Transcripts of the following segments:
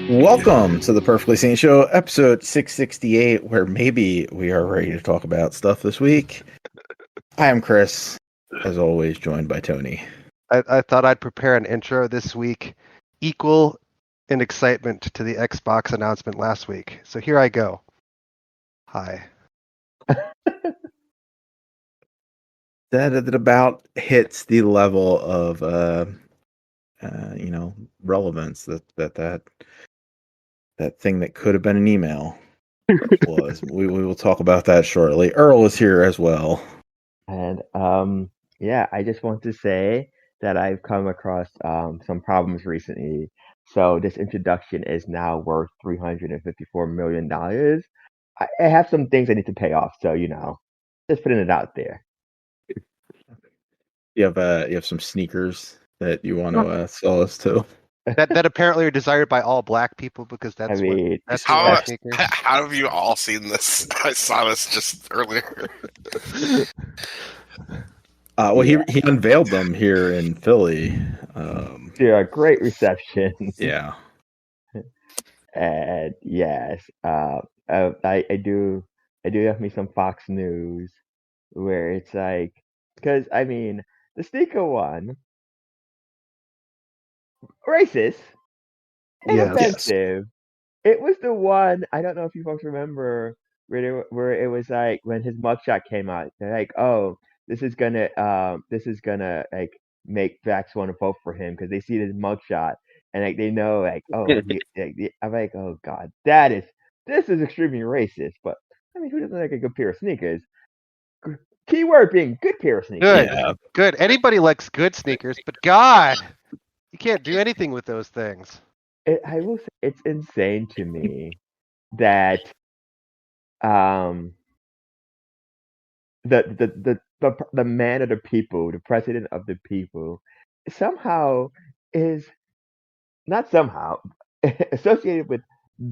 Welcome to the Perfectly Sane Show, episode 668, where maybe we are ready to talk about stuff this week. I am Chris, as always, joined by Tony. I thought I'd prepare an intro this week equal in excitement to the Xbox announcement last week. So here I go. Hi. That about hits the level of, relevance that thing that could have been an email was. We will talk about that shortly. Earl is here as well. And I just want to say that I've come across some problems recently. So this introduction is now worth $354 million. I have some things I need to pay off, so just putting it out there. You have some sneakers that you want to sell us to. That apparently are desired by all black people because that's how sneakers. How have you all seen this? I saw this just earlier. He unveiled them here in Philly. They're a great reception. Yeah. And yes, I do have me some Fox News where it's like, because the sneaker one, racist, inoffensive. It was the one, I don't know if you folks remember where it was like when his mugshot came out. They're like, oh, this is gonna like make blacks want to vote for him because they see this mugshot and like they know like, oh, I'm like, oh god, this is extremely racist. But I mean, who doesn't like a good pair of sneakers? Keyword being good pair of sneakers. Good. Anybody likes good sneakers, but God, you can't do anything with those things. I will say it's insane to me that the man of the people, the president of the people, somehow is not somehow associated with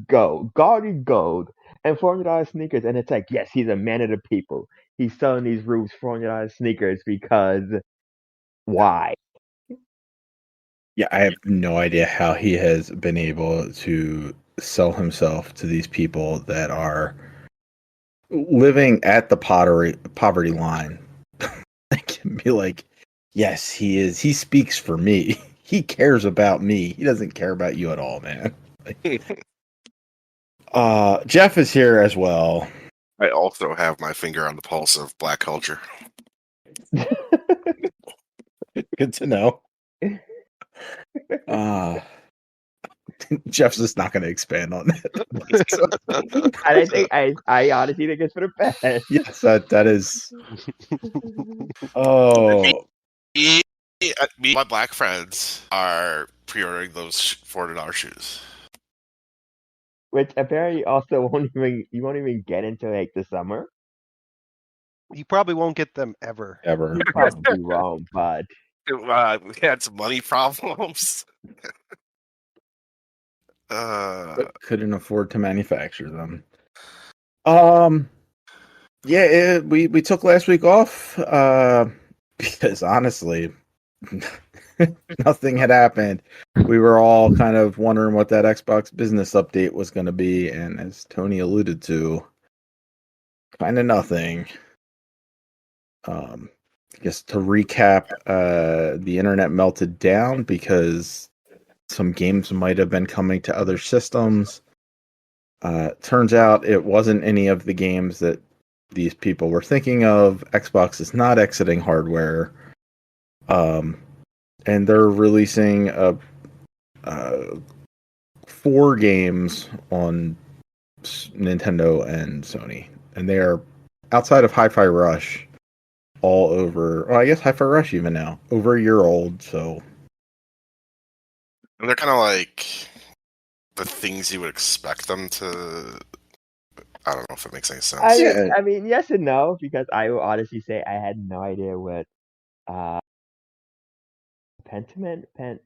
gaudy gold, and $400 sneakers, and it's like, yes, he's a man of the people. He's selling these roofs $400 sneakers because why? Yeah, I have no idea how he has been able to sell himself to these people that are living at the poverty line. They can be like, yes, he is. He speaks for me. He cares about me. He doesn't care about you at all, man. Jeff is here as well. I also have my finger on the pulse of black culture. Good to know. Jeff's just not going to expand on that. I think I honestly think it's for the best. Yes, that is. Oh, me, my black friends are pre-ordering those $400 shoes, which apparently also won't even get into like the summer. You probably won't get them ever. You're probably wrong, but we had some money problems. But couldn't afford to manufacture them. We took last week off because honestly, nothing had happened. We were all kind of wondering what that Xbox business update was going to be, and as Tony alluded to, kind of nothing. I guess to recap, the internet melted down because some games might have been coming to other systems. Turns out it wasn't any of the games that these people were thinking of. Xbox is not exiting hardware. And they're releasing 4 games on Nintendo and Sony. And they are outside of Hi-Fi Rush all over. Well, I guess Hi-Fi Rush even now. Over a year old, so. And they're kind of like the things you would expect them to. I don't know if it makes any sense. I mean, yes and no, because I will honestly say I had no idea what Pentiment. Yep.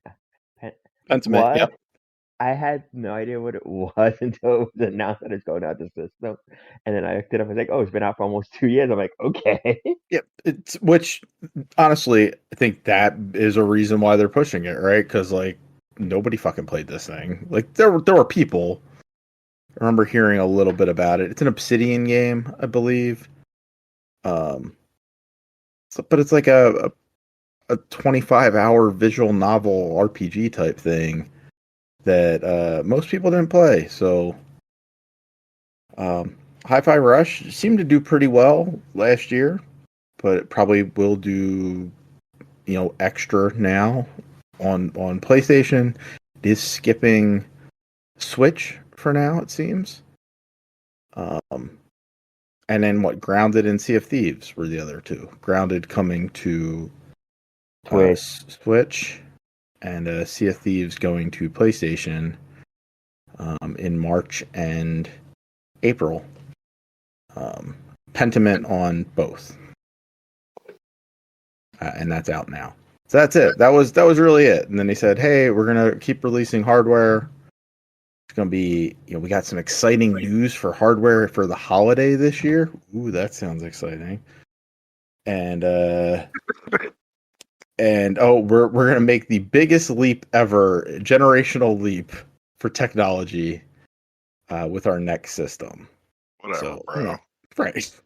I had no idea what it was until it was announced that it's going out the system, and then I looked it up. I was like, "Oh, it's been out for almost 2 years." I'm like, "Okay." Yep. Which honestly, I think that is a reason why they're pushing it, right? Because like nobody fucking played this thing. Like there were people. I remember hearing a little bit about it. It's an Obsidian game, I believe. But it's like a 25-hour visual novel RPG type thing that most people didn't play. So, Hi-Fi Rush seemed to do pretty well last year, but it probably will do, extra now on PlayStation. It is skipping Switch for now, it seems. And then Grounded and Sea of Thieves were the other two. Grounded coming to Switch, and Sea of Thieves going to PlayStation in March and April. Pentiment on both, and that's out now. So that's it. That was really it. And then they said, "Hey, we're gonna keep releasing hardware. It's gonna be, we got some exciting news for hardware for the holiday this year. Ooh, that sounds exciting." And we're gonna make the biggest leap ever, generational leap for technology, with our next system. Whatever, bro. Right.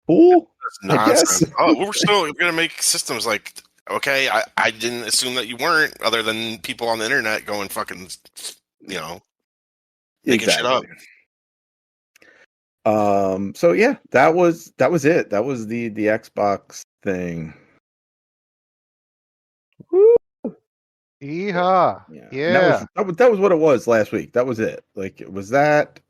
Cool. Nonsense. Oh, we're still gonna make systems like. Okay, I didn't assume that you weren't, other than people on the internet going fucking, making shit up. So yeah, that was it. That was the Xbox thing. Woo! Yeehaw! Yeah. Yeah. And that was what it was last week. That was it. Like, it was that.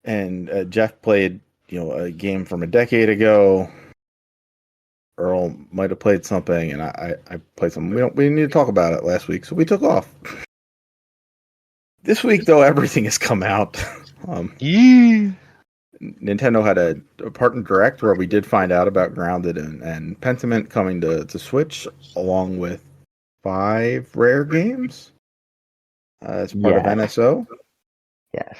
And Jeff played, a game from a decade ago. Earl might have played something, and I played something. We didn't need to talk about it last week, so we took off. This week, though, everything has come out. Nintendo had a partner direct where we did find out about Grounded and Pentiment coming to Switch, along with 5 rare games as part of NSO. Yes.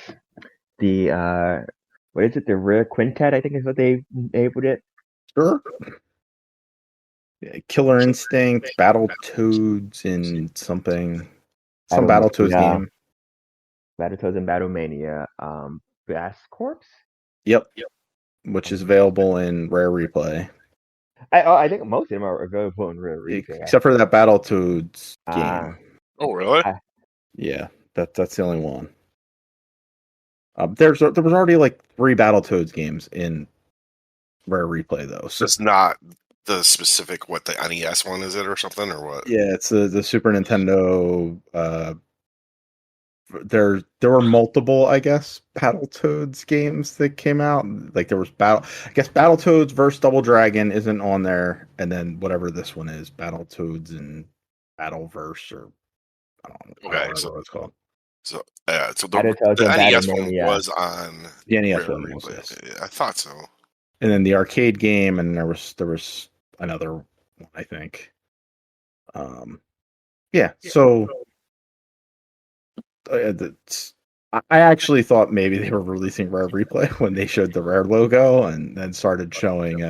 The what is it? The Rare Quintet, I think, is what they labeled it. Sure. Yeah, Killer Instinct, Battletoads, and something. Some Battletoads game. Battletoads and Battlemania. Bass Corps? Yep. Which is available in Rare Replay. I think most of them are available in Rare Replay. Except for that Battletoads game. Oh, really? Yeah, that's the only one. There was already like 3 Battletoads games in Rare Replay, though. So it's not the specific, what, the NES one is it or something, or what? Yeah, it's the Super Nintendo. There were multiple, I guess, Battletoads games that came out. Like there was Battletoads versus Double Dragon isn't on there, and then whatever this one is, Battletoads and Battleverse, or I don't know what it's called. So the NES one was on the NES one. Yes. I thought so. And then the arcade game, and there was another one, I think. Yeah. So I actually thought maybe they were releasing Rare Replay when they showed the Rare logo, and then started showing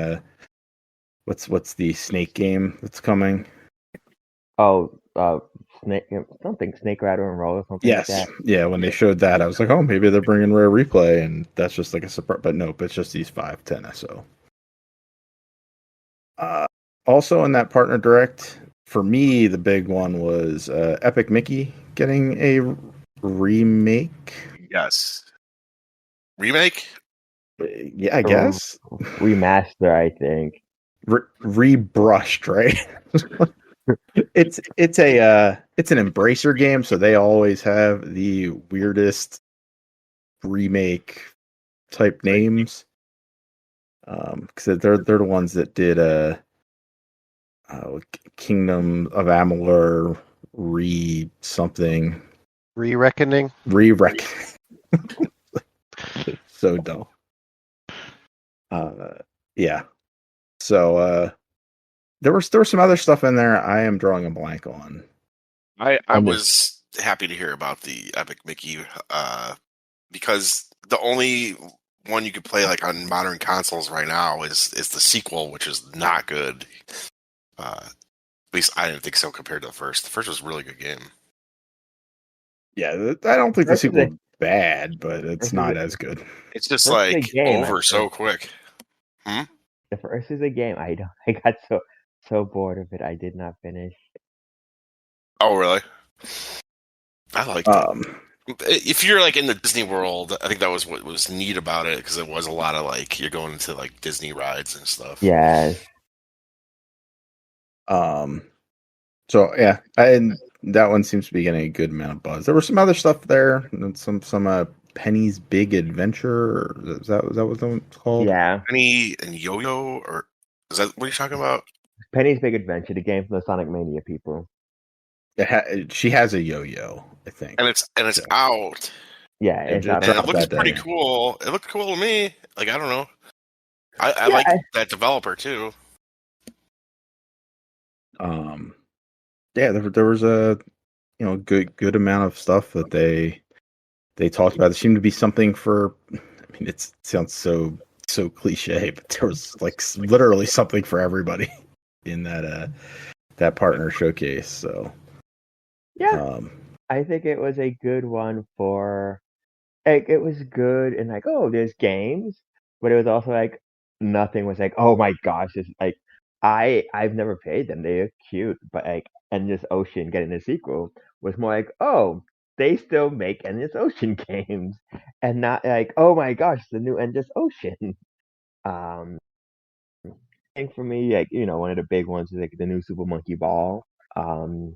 what's the Snake game that's coming. Oh, Snake, something Snake Rattle and Roll or something like that. Yeah, when they showed that, I was like, oh, maybe they're bringing Rare Replay, and that's just like a surprise. But nope, it's just these 5 to NSO. Also in that partner direct, for me, the big one was Epic Mickey getting a remake. Yes. Remake? Yeah, I guess. Remaster, I think. Rebrushed, right? It's an Embracer game, so they always have the weirdest remake type names. Because they're the ones that did Kingdom of Amalur something. Re-Reckoning. So dumb. Yeah. So there was some other stuff in there I am drawing a blank on. I was happy to hear about the Epic Mickey, because the only one you could play like on modern consoles right now is the sequel, which is not good. least I didn't think so compared to the first. The first was a really good game. Yeah, I don't think the First is sequel is bad, but it's first is not a- as good. It's just First is a like game, I over so think. quick. The first is a game. I got so bored of it. I did not finish. Oh, really? I liked it. Um, If you're like in the Disney World, I think that was what was neat about it because it was a lot of like you're going into like Disney rides and stuff. Yes. So yeah, and that one seems to be getting a good amount of buzz. There was some other stuff there, and some Penny's Big Adventure. Or is that what that one's called? Yeah. Penny and Yo-Yo, or is that what you're talking about? Penny's Big Adventure, the game from the Sonic Mania people. She has a yo-yo, I think, And it's So, out, Yeah, it it's out. and it dropped looks that pretty day. cool. It looked cool to me. Like I don't know, I Yeah, like that developer too. Yeah, there was a good amount of stuff that they talked about. There seemed to be something for. I mean, it sounds so cliche, but there was like literally something for everybody in that partner showcase. So yeah. I think it was a good one for. Like, it was good and like, oh, there's games, but it was also like nothing was like, oh my gosh, it's like I've never played them. They're cute, but like Endless Ocean getting a sequel was more like, oh, they still make Endless Ocean games, and not like, oh my gosh, the new Endless Ocean. Um, I think for me, like one of the big ones is like the new Super Monkey Ball. Um,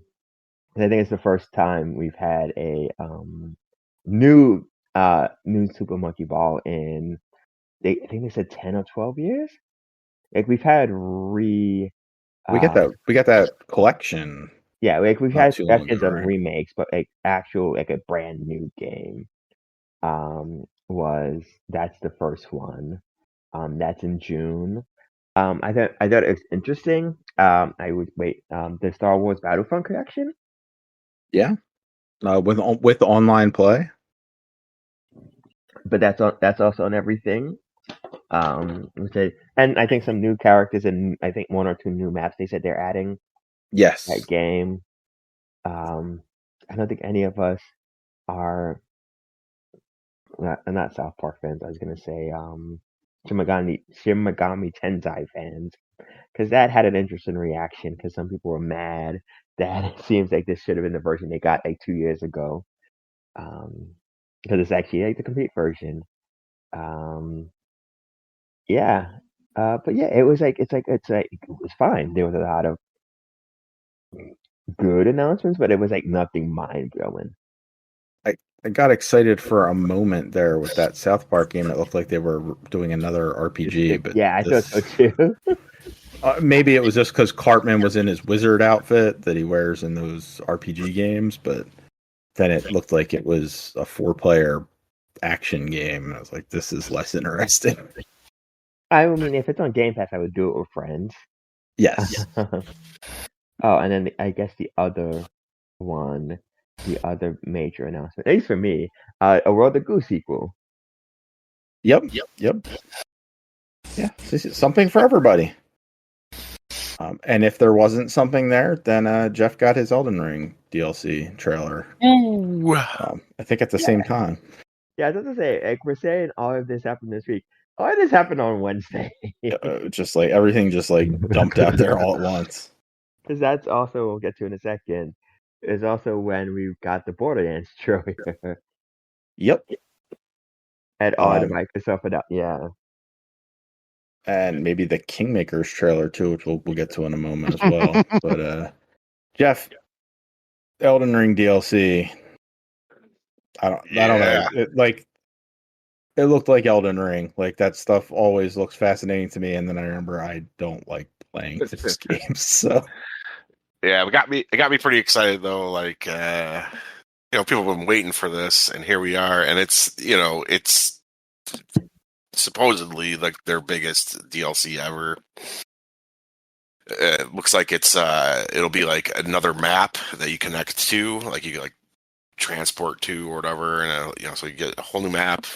and I think it's the first time we've had a new new Super Monkey Ball in I think they said 10 or 12 years. Like we've had we got that collection yeah, like we've not had too long collections ago, of right? remakes, but like actual like a brand new game was that's the first one. That's in June. I thought it was interesting. I would wait the Star Wars Battlefront collection. Yeah, with online play. But that's also on everything. And I think some new characters and I think one or two new maps they said they're adding that Yes, game. I don't think any of us are not South Park fans. I was gonna say Shin Megami Tensei fans because that had an interesting reaction because some people were mad that it seems like this should have been the version they got like 2 years ago. Because it's actually like the complete version. Um, yeah, but yeah, it was like it was fine. There was a lot of good announcements, but it was like nothing mind blowing. I got excited for a moment there with that South Park game. It looked like they were doing another RPG, but Yeah, I thought so this too. maybe it was just because Cartman was in his wizard outfit that he wears in those RPG games, but then it looked like it was a 4-player action game. I was like, this is less interesting. I mean, if it's on Game Pass, I would do it with friends. Yes. Oh, and then I guess the other major announcement, at least for me, a World of Goo sequel. Yep. Yeah, this is something for everybody. And if there wasn't something there, then Jeff got his Elden Ring DLC trailer. Ooh. I think at the same time. Yeah, I was going to say, like, we're saying all of this happened this week. All of this happened on Wednesday. Just like everything just like dumped out there all at once. Because that's also, we'll get to in a second, is also when we got the Borderlands trailer. Yep. And all the Microsoft, yeah. And maybe the Kingmakers trailer too, which we'll get to in a moment as well. But Jeff, Elden Ring DLC. I don't know. It looked like Elden Ring. Like that stuff always looks fascinating to me. And then I remember I don't like playing this game. So Yeah, it got me pretty excited though. Like people have been waiting for this, and here we are. And it's supposedly like their biggest DLC ever. It looks like it'll be like another map that you connect to, like you like transport to or whatever, and so you get a whole new map.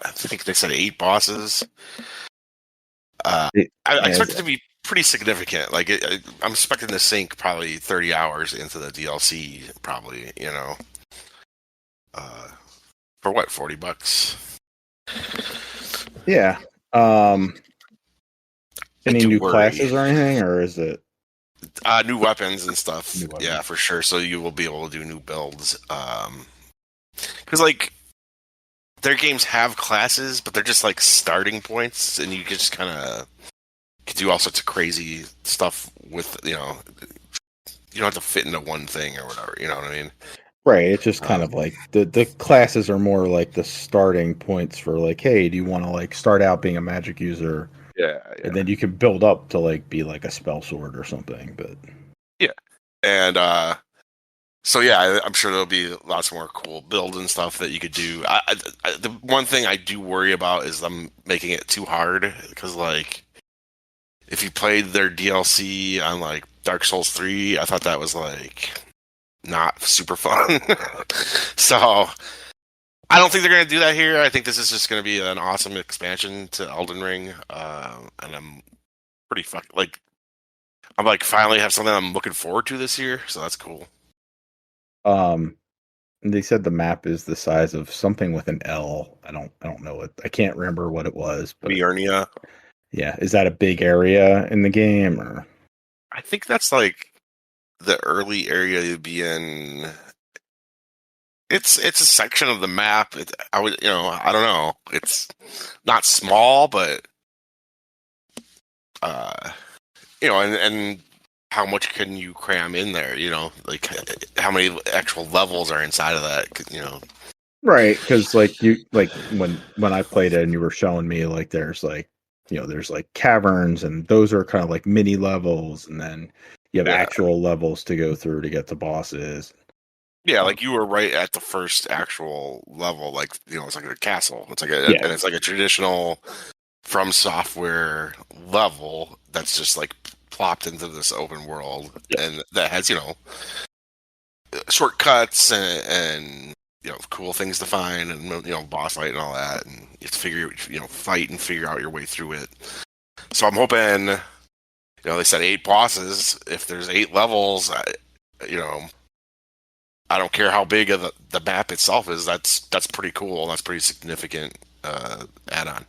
I think they said 8 bosses. I expect it to be pretty significant. Like I'm expecting to sink probably 30 hours into the DLC, probably. For what, $40? Yeah. Any new classes or anything, or is it new weapons and stuff? New weapons. Yeah, for sure. So you will be able to do new builds. Because like their games have classes, but they're just like starting points, and you can just kind of do all sorts of crazy stuff with you don't have to fit into one thing or whatever. You know what I mean? right? It's just kind of like the classes are more like the starting points for like, hey, do you want to like start out being a magic user? Yeah. And then you can build up to like be like a spell sword or something. But yeah, and so yeah, I'm sure there'll be lots more cool builds and stuff that you could do. The one thing I do worry about is them making it too hard, because like if you played their DLC on like Dark Souls 3, I thought that was like not super fun. So I don't think they're going to do that here. I think this is just going to be an awesome expansion to Elden Ring, and I'm pretty I'm like finally have something I'm looking forward to this year, so that's cool. They said the map is the size of something with an L. I don't know it. I can't remember what it was. But Bjornia. Yeah, is that a big area in the game, or? I think that's like the early area you'd be in. It's a section of the map. I don't know. It's not small, but and how much can you cram in there? Like how many actual levels are inside of that? Right, because like when I played it and you were showing me like there's like there's like caverns, and those are kind of like mini levels, and then you have actual levels to go through to get to bosses. Yeah, like you were right at the first actual level. Like it's like a castle. It's like and it's like a traditional From Software level that's just like plopped into this open world, and that has shortcuts and cool things to find, and boss fight and all that, and you have to fight and figure out your way through it. So I'm hoping, they said 8 bosses. If there's 8 levels, I don't care how big of the map itself is. That's pretty cool. That's pretty significant add-on.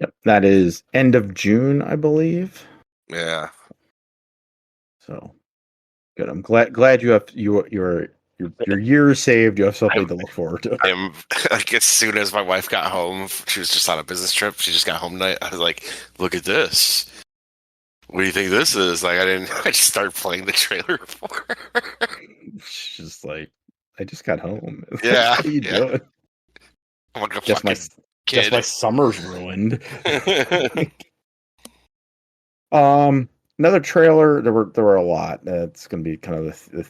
Yep, that is end of June, I believe. Yeah. So good. I'm glad you have your year is saved. You have something to look forward to. I'm like, as soon as my wife got home, she was just on a business trip. She just got home tonight. I was like, "Look at this. What do you think this is?" Like, I just started playing the trailer for her. She's just like, I just got home. Yeah. What are you doing? I'm like a Guess fucking kid. Guess my summer's ruined. Another trailer. There were a lot. It's going to be kind of the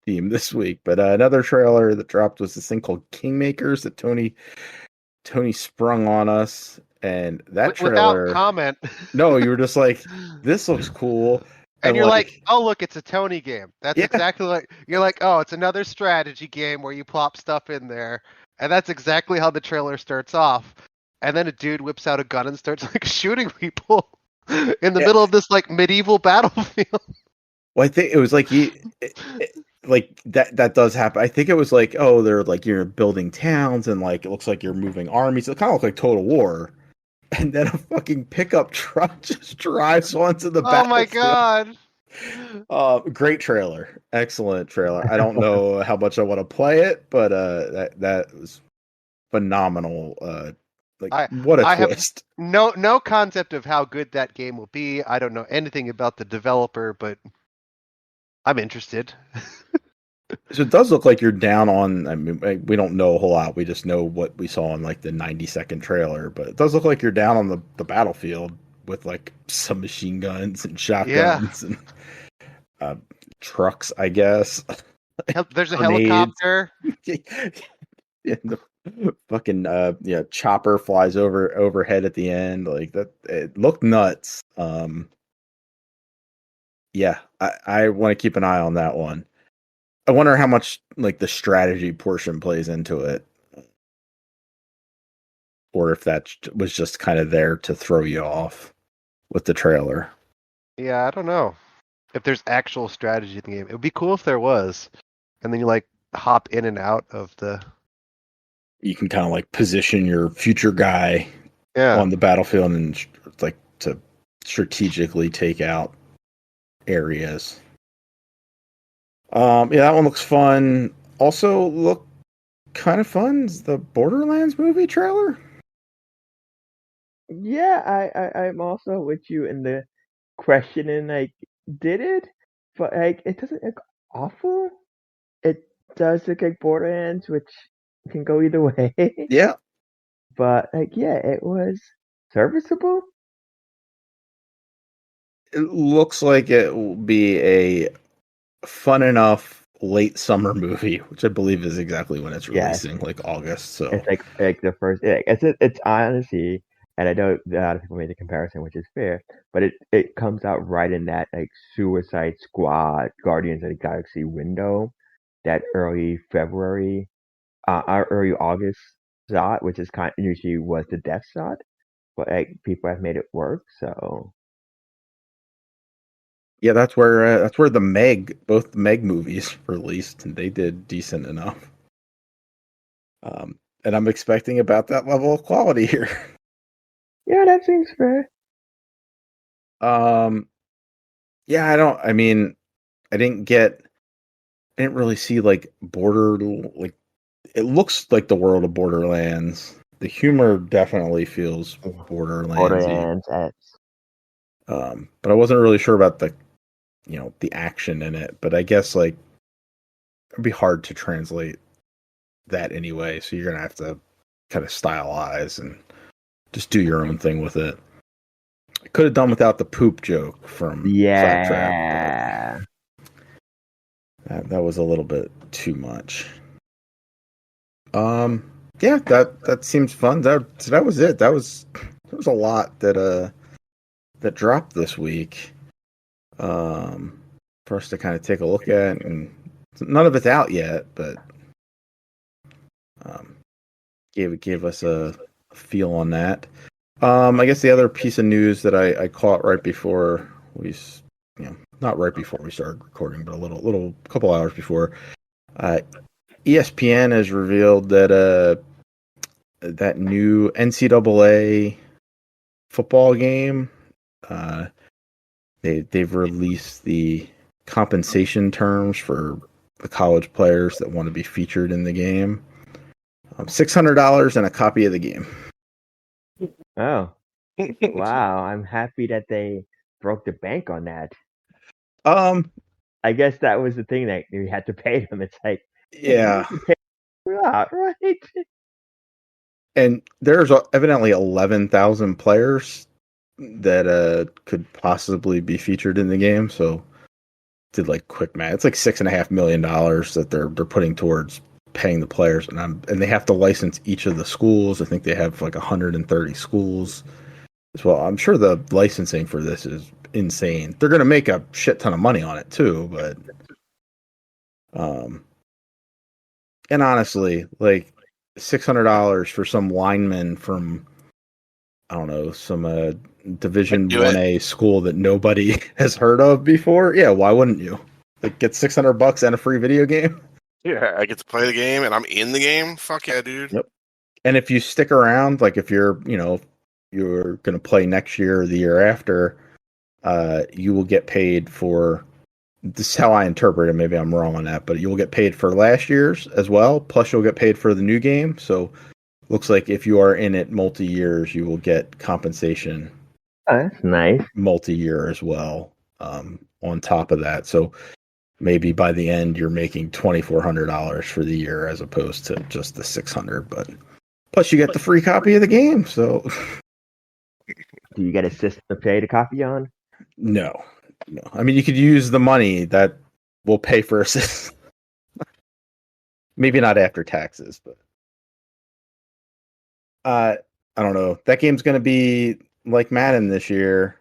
theme this week. But another trailer that dropped was this thing called Kingmakers that Tony sprung on us, and that trailer without comment. No, you were just like, this looks cool. And you're like, oh look, it's a Tony game. That's exactly like you're like, oh, it's another strategy game where you plop stuff in there. And that's exactly how the trailer starts off. And then a dude whips out a gun and starts like shooting people in the middle of this like medieval battlefield. Well, I think it was like like that does happen. I think it was like, oh, they're like you're building towns and like it looks like you're moving armies. It kind of looks like Total War. And then a fucking pickup truck just drives onto the battlefield. Oh my god! Great trailer, excellent trailer. I don't know how much I want to play it, but that was phenomenal. What a twist! I have no concept of how good that game will be. I don't know anything about the developer, but I'm interested. So it does look like you're down on. I mean, we don't know a whole lot. We just know what we saw in like the 90-second trailer. But it does look like you're down on the battlefield with like some machine guns and shotguns and trucks, I guess. There's a helicopter. And the fucking chopper flies overhead at the end. Like that, it looked nuts. Yeah, I want to keep an eye on that one. I wonder how much like the strategy portion plays into it, or if that was just kind of there to throw you off. with the trailer. Yeah, I don't know if there's actual strategy in the game. It would be cool if there was, and then you like hop in and out of the. You can kind of like position your future guy Yeah, on the battlefield and like to strategically take out areas. Yeah, that one looks fun. Also, look kind of fun is the Borderlands movie trailer. Yeah, I'm also with you in the questioning, like, did it? But like, it doesn't look awful. It does look like Borderlands, which can go either way. Yeah, But like, yeah, it was serviceable. it looks like it will be a fun enough late summer movie, which I believe is exactly when it's Yes, releasing, like August. So it's like the first. It's honestly, and I know a lot of people made the comparison, which is fair, but it comes out right in that like Suicide Squad, Guardians of the Galaxy window, that early February, our early August shot, which is kind usually was the death shot, but like people have made it work. So yeah, that's where both the Meg movies released, and they did decent enough. And I'm expecting about that level of quality here. yeah, that seems fair. Yeah, I mean, I didn't really see like like it looks like the world of Borderlands. The humor definitely feels Borderlandsy. Borderlands at But I wasn't really sure about the action in it. But I guess like it'd be hard to translate that anyway. So you're gonna have to kind of stylize and just do your own thing with it. I could have done without the poop joke from Claptrap, yeah. but that was a little bit too much. Yeah, that seems fun. That was it. There was a lot that dropped this week. For us to kind of take a look at, and none of it's out yet, but gave us a feel on that. I guess the other piece of news that I caught right before not right before we started recording, but a little couple hours before, ESPN has revealed that that new NCAA football game, they've released the compensation terms for the college players that want to be featured in the game. $600 and a copy of the game. Oh, wow. I'm happy that they broke the bank on that. Um, I guess that was the thing that you had to pay them. It's like, yeah, you pay them out, right? and there's evidently 11,000 players that could possibly be featured in the game. So did like quick math. It's like $6.5 million that they're putting towards paying the players, and they have to license each of the schools. I think they have like 130 schools as well. I'm sure the licensing for this is insane. They're going to make a shit ton of money on it too, but and honestly, like $600 for some lineman from I don't know some Division 1A school that nobody has heard of before. Yeah, why wouldn't you? Like get $600 and a free video game. Yeah, I get to play the game and I'm in the game. Fuck yeah, dude. Yep. And if you stick around, like if you're going to play next year or the year after, you will get paid for. This is how I interpret it. Maybe I'm wrong on that, but you will get paid for last year's as well. Plus, you'll get paid for the new game. So, looks like if you are in it multi years, you will get compensation. Oh, that's nice. Multi-year as well. On top of that, so maybe by the end you're making $2,400 for the year as opposed to just the $600. But plus, you get the free copy of the game. So, Do you get a system to pay the copy on? no. I mean, you could use the money that will pay for a system. Maybe not after taxes, but I don't know. That game's going to be like Madden this year,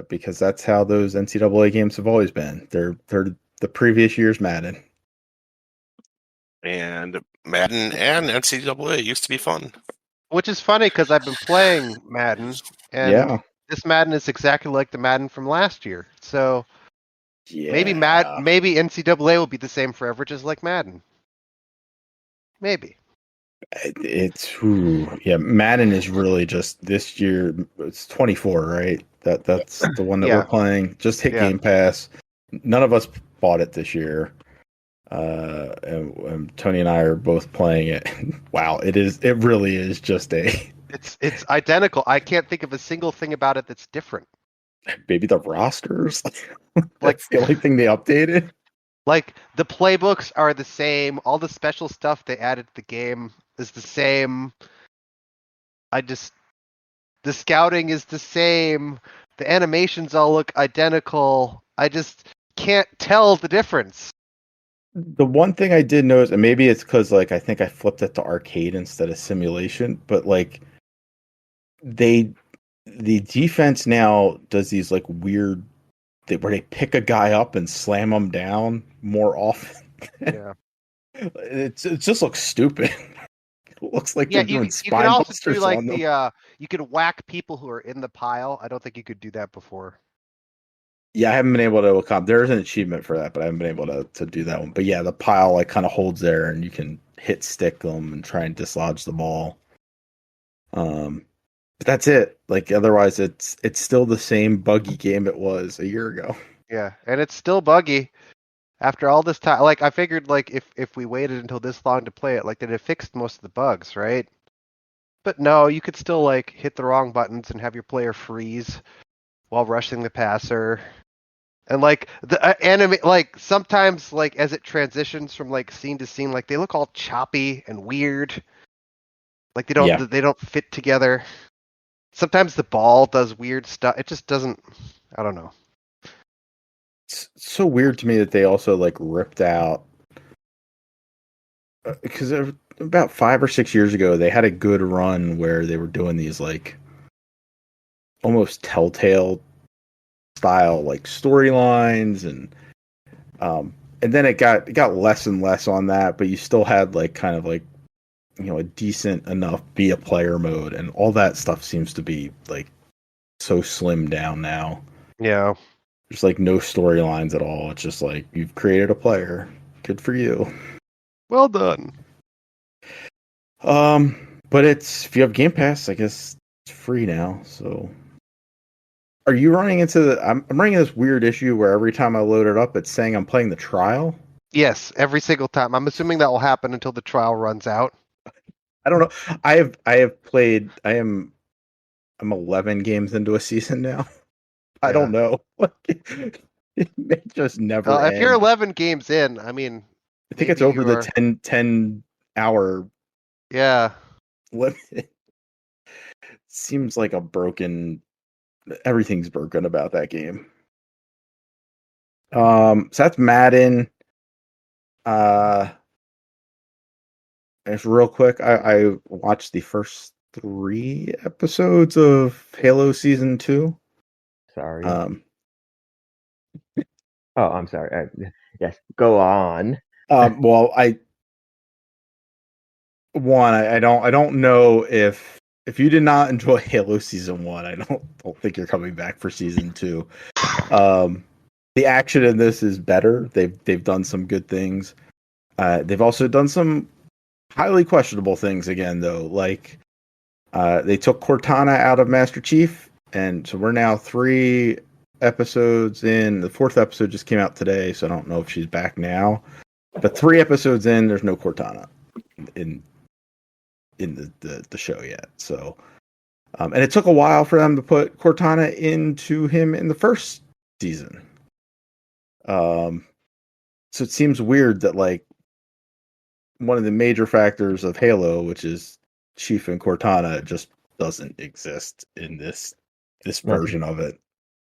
because that's how those NCAA games have always been. They're the previous year's Madden. And Madden and NCAA used to be fun. which is funny because I've been playing Madden, and Yeah. this Madden is exactly like the Madden from last year. So Yeah. maybe NCAA will be the same forever, just like Madden. Maybe. Madden is really just this year. It's 24, right? That's the one that we're playing. Just hit Game Pass. None of us bought it this year. And Tony and I are both playing it. Wow, it really is just it's identical. I can't think of a single thing about it that's different. Maybe the rosters. That's the only thing they updated. Like the playbooks are the same. All the special stuff they added to the game is the same. The scouting is the same. The animations all look identical. I just can't tell the difference. The one thing I did notice, and maybe it's because I think I flipped it to arcade instead of simulation, but the defense now does these weird where they pick a guy up and slam him down more often. Yeah, it just looks stupid. It looks like they're doing spine you can also busters do on them. you can whack people who are in the pile. I don't think you could do that before. Yeah, I haven't been able to accomplish. There's an achievement for that, but I haven't been able to do that one. But yeah, the pile kind of holds there, and you can hit stick them and try and dislodge the ball. But that's it. Otherwise, it's still the same buggy game it was a year ago. Yeah, and it's still buggy after all this time. I figured if we waited until this long to play it, that it fixed most of the bugs, right? But no, you could still hit the wrong buttons and have your player freeze while rushing the passer. And the anime, sometimes as it transitions from scene to scene, they look all choppy and weird. They don't fit together. Sometimes the ball does weird stuff. It just doesn't. I don't know. It's so weird to me that they also ripped out, because about 5 or 6 years ago they had a good run where they were doing these almost Telltale style storylines, and then it got less and less on that, but you still had a decent enough be a player mode, and all that stuff seems to be so slimmed down now. Yeah, there's no storylines at all. It's just you've created a player, good for you, well done. But if you have Game Pass, I guess it's free now. So are you running into I'm running into this weird issue where every time I load it up, it's saying I'm playing the trial? Yes, every single time. I'm assuming that will happen until the trial runs out. I don't know. I'm 11 games into a season now. I don't know. It may just never end. If you're 11 games in, I mean, I think it's over the 10 hour limit. Seems like everything's broken about that game. So that's Madden. Just real quick, I watched the first 3 episodes of Halo Season 2. Sorry. Oh, I'm sorry. Yes, go on. Well, I don't know if you did not enjoy Halo Season 1, I don't think you're coming back for Season 2. The action in this is better. They've done some good things. They've also done some highly questionable things again, though. They took Cortana out of Master Chief, and so we're now 3 episodes in. The 4th episode just came out today, so I don't know if she's back now. But 3 episodes in, there's no Cortana in the show yet. So, and it took a while for them to put Cortana into him in the first season. So it seems weird that one of the major factors of Halo, which is Chief and Cortana, just doesn't exist in this version of it.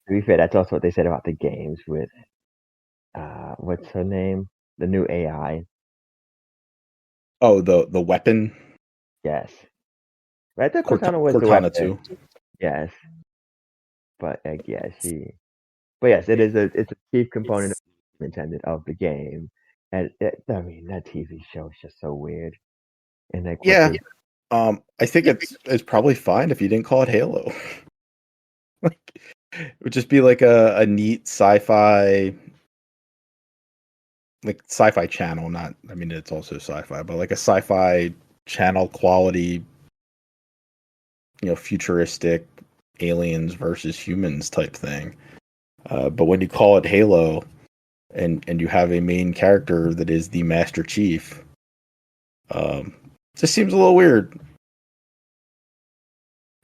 To be fair, that's also what they said about the games with what's her name? The new AI. Oh, the weapon? Yes. Right, I thought Cortana was the weapon. Too. Yes. But But yes, it's a chief component intended of the game. And that TV show is just so weird. And I think it's probably fine if you didn't call it Halo. Like, it would just be like a neat sci-fi channel. Not, I mean, it's also sci-fi, but like a sci-fi channel quality, futuristic aliens versus humans type thing. But when you call it Halo, and you have a main character that is the Master Chief, just seems a little weird.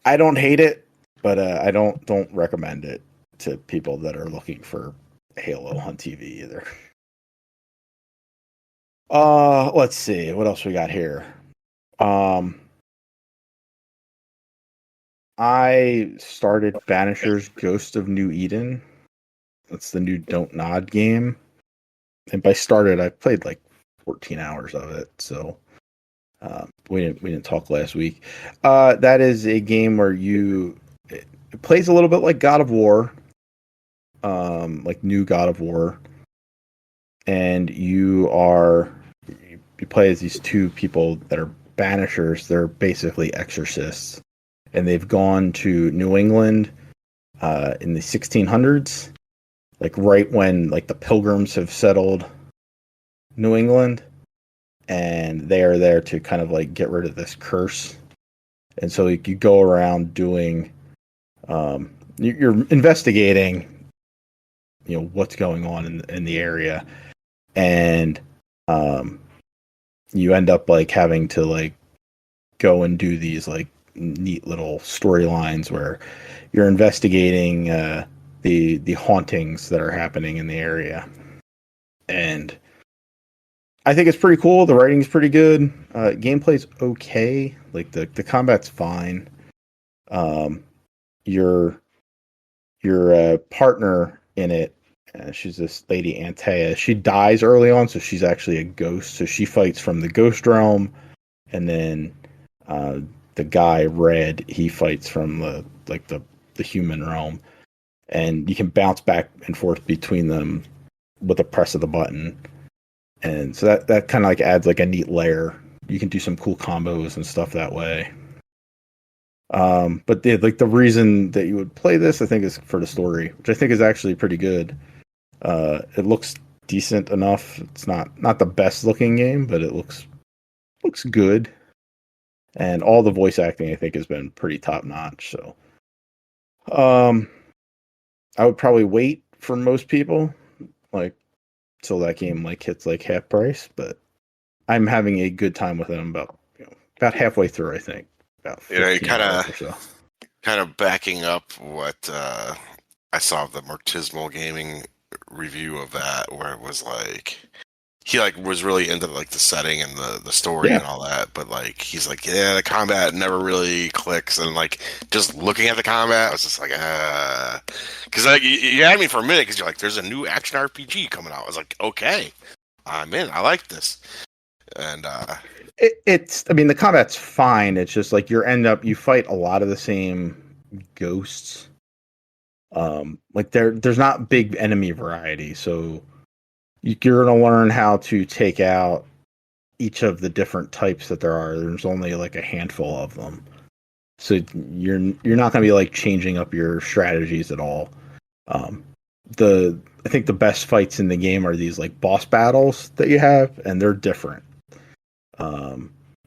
I don't hate it, but I don't recommend it to people that are looking for Halo on TV either. Let's see what else we got here. I started Banishers Ghost of New Eden. That's the new Don't Nod game. And by started, I played like 14 hours of it. So we didn't talk last week. That is a game where it plays a little bit like God of War, like new God of War, and you play as these two people that are banishers. They're basically exorcists, and they've gone to New England in the 1600s, like right when like the Pilgrims have settled New England, and they are there to kind of like get rid of this curse. And so you go around doing, you're investigating, what's going on in the area, and you end up like having to like go and do these like neat little storylines where you're investigating the hauntings that are happening in the area. And I think it's pretty cool. The writing's pretty good. Gameplay's okay. Like the combat's fine. Your partner in it, she's this lady Antea. She dies early on, so she's actually a ghost. So she fights from the ghost realm, and then the guy Red, he fights from the human realm, and you can bounce back and forth between them with a press of the button. And so that kind of like adds like a neat layer. You can do some cool combos and stuff that way. But the reason that you would play this, I think, is for the story, which I think is actually pretty good. It looks decent enough. It's not the best looking game, but it looks good. And all the voice acting, I think, has been pretty top notch. So, I would probably wait for most people, like, till that game like hits like half price. But I'm having a good time with it. I'm about halfway through, I think. About 15 hours or so. Kind of backing up what I saw the Mortismal Gaming review of that, where it was like he like was really into like the setting and the story and all that, but like he's like, yeah, the combat never really clicks, and like just looking at the combat, I was just like, because like you had me for a minute because you're like, there's a new action RPG coming out. I was like, okay, I'm in. I like this, and I mean, the combat's fine. It's just like you fight a lot of the same ghosts. Like there's not big enemy variety, so you're gonna learn how to take out each of the different types that there are. There's only like a handful of them, so you're not gonna be like changing up your strategies at all. I think the best fights in the game are these like boss battles that you have, and they're different.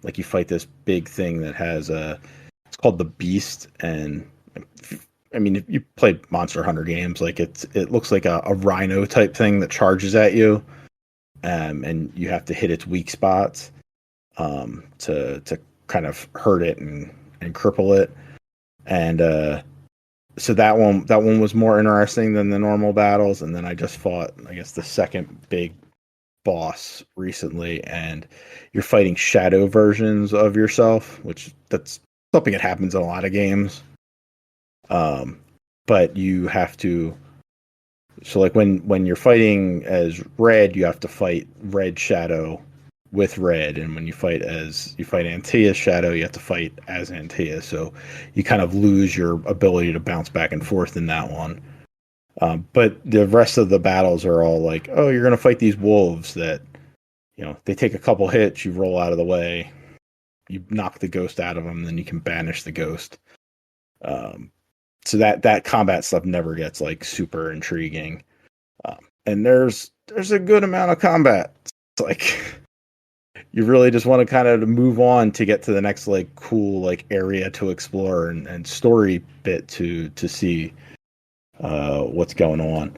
Like you fight this big thing that has it's called the Beast, and I mean, if you played Monster Hunter games, like it looks like a rhino type thing that charges at you, and you have to hit its weak spots to kind of hurt it and cripple it. And so that one was more interesting than the normal battles. And then I just fought, I guess, the second big boss recently, and you're fighting shadow versions of yourself, which that's something that happens in a lot of games. But you have to, so like when you're fighting as Red, you have to fight Red Shadow with Red, and when you fight Antea's Shadow, you have to fight as Antea. So you kind of lose your ability to bounce back and forth in that one. But the rest of the battles are all like, oh, you're going to fight these wolves that, they take a couple hits, you roll out of the way, you knock the ghost out of them, then you can banish the ghost. so that combat stuff never gets like super intriguing. And there's a good amount of combat. It's like you really just want to kind of move on to get to the next like cool like area to explore and story bit to see what's going on.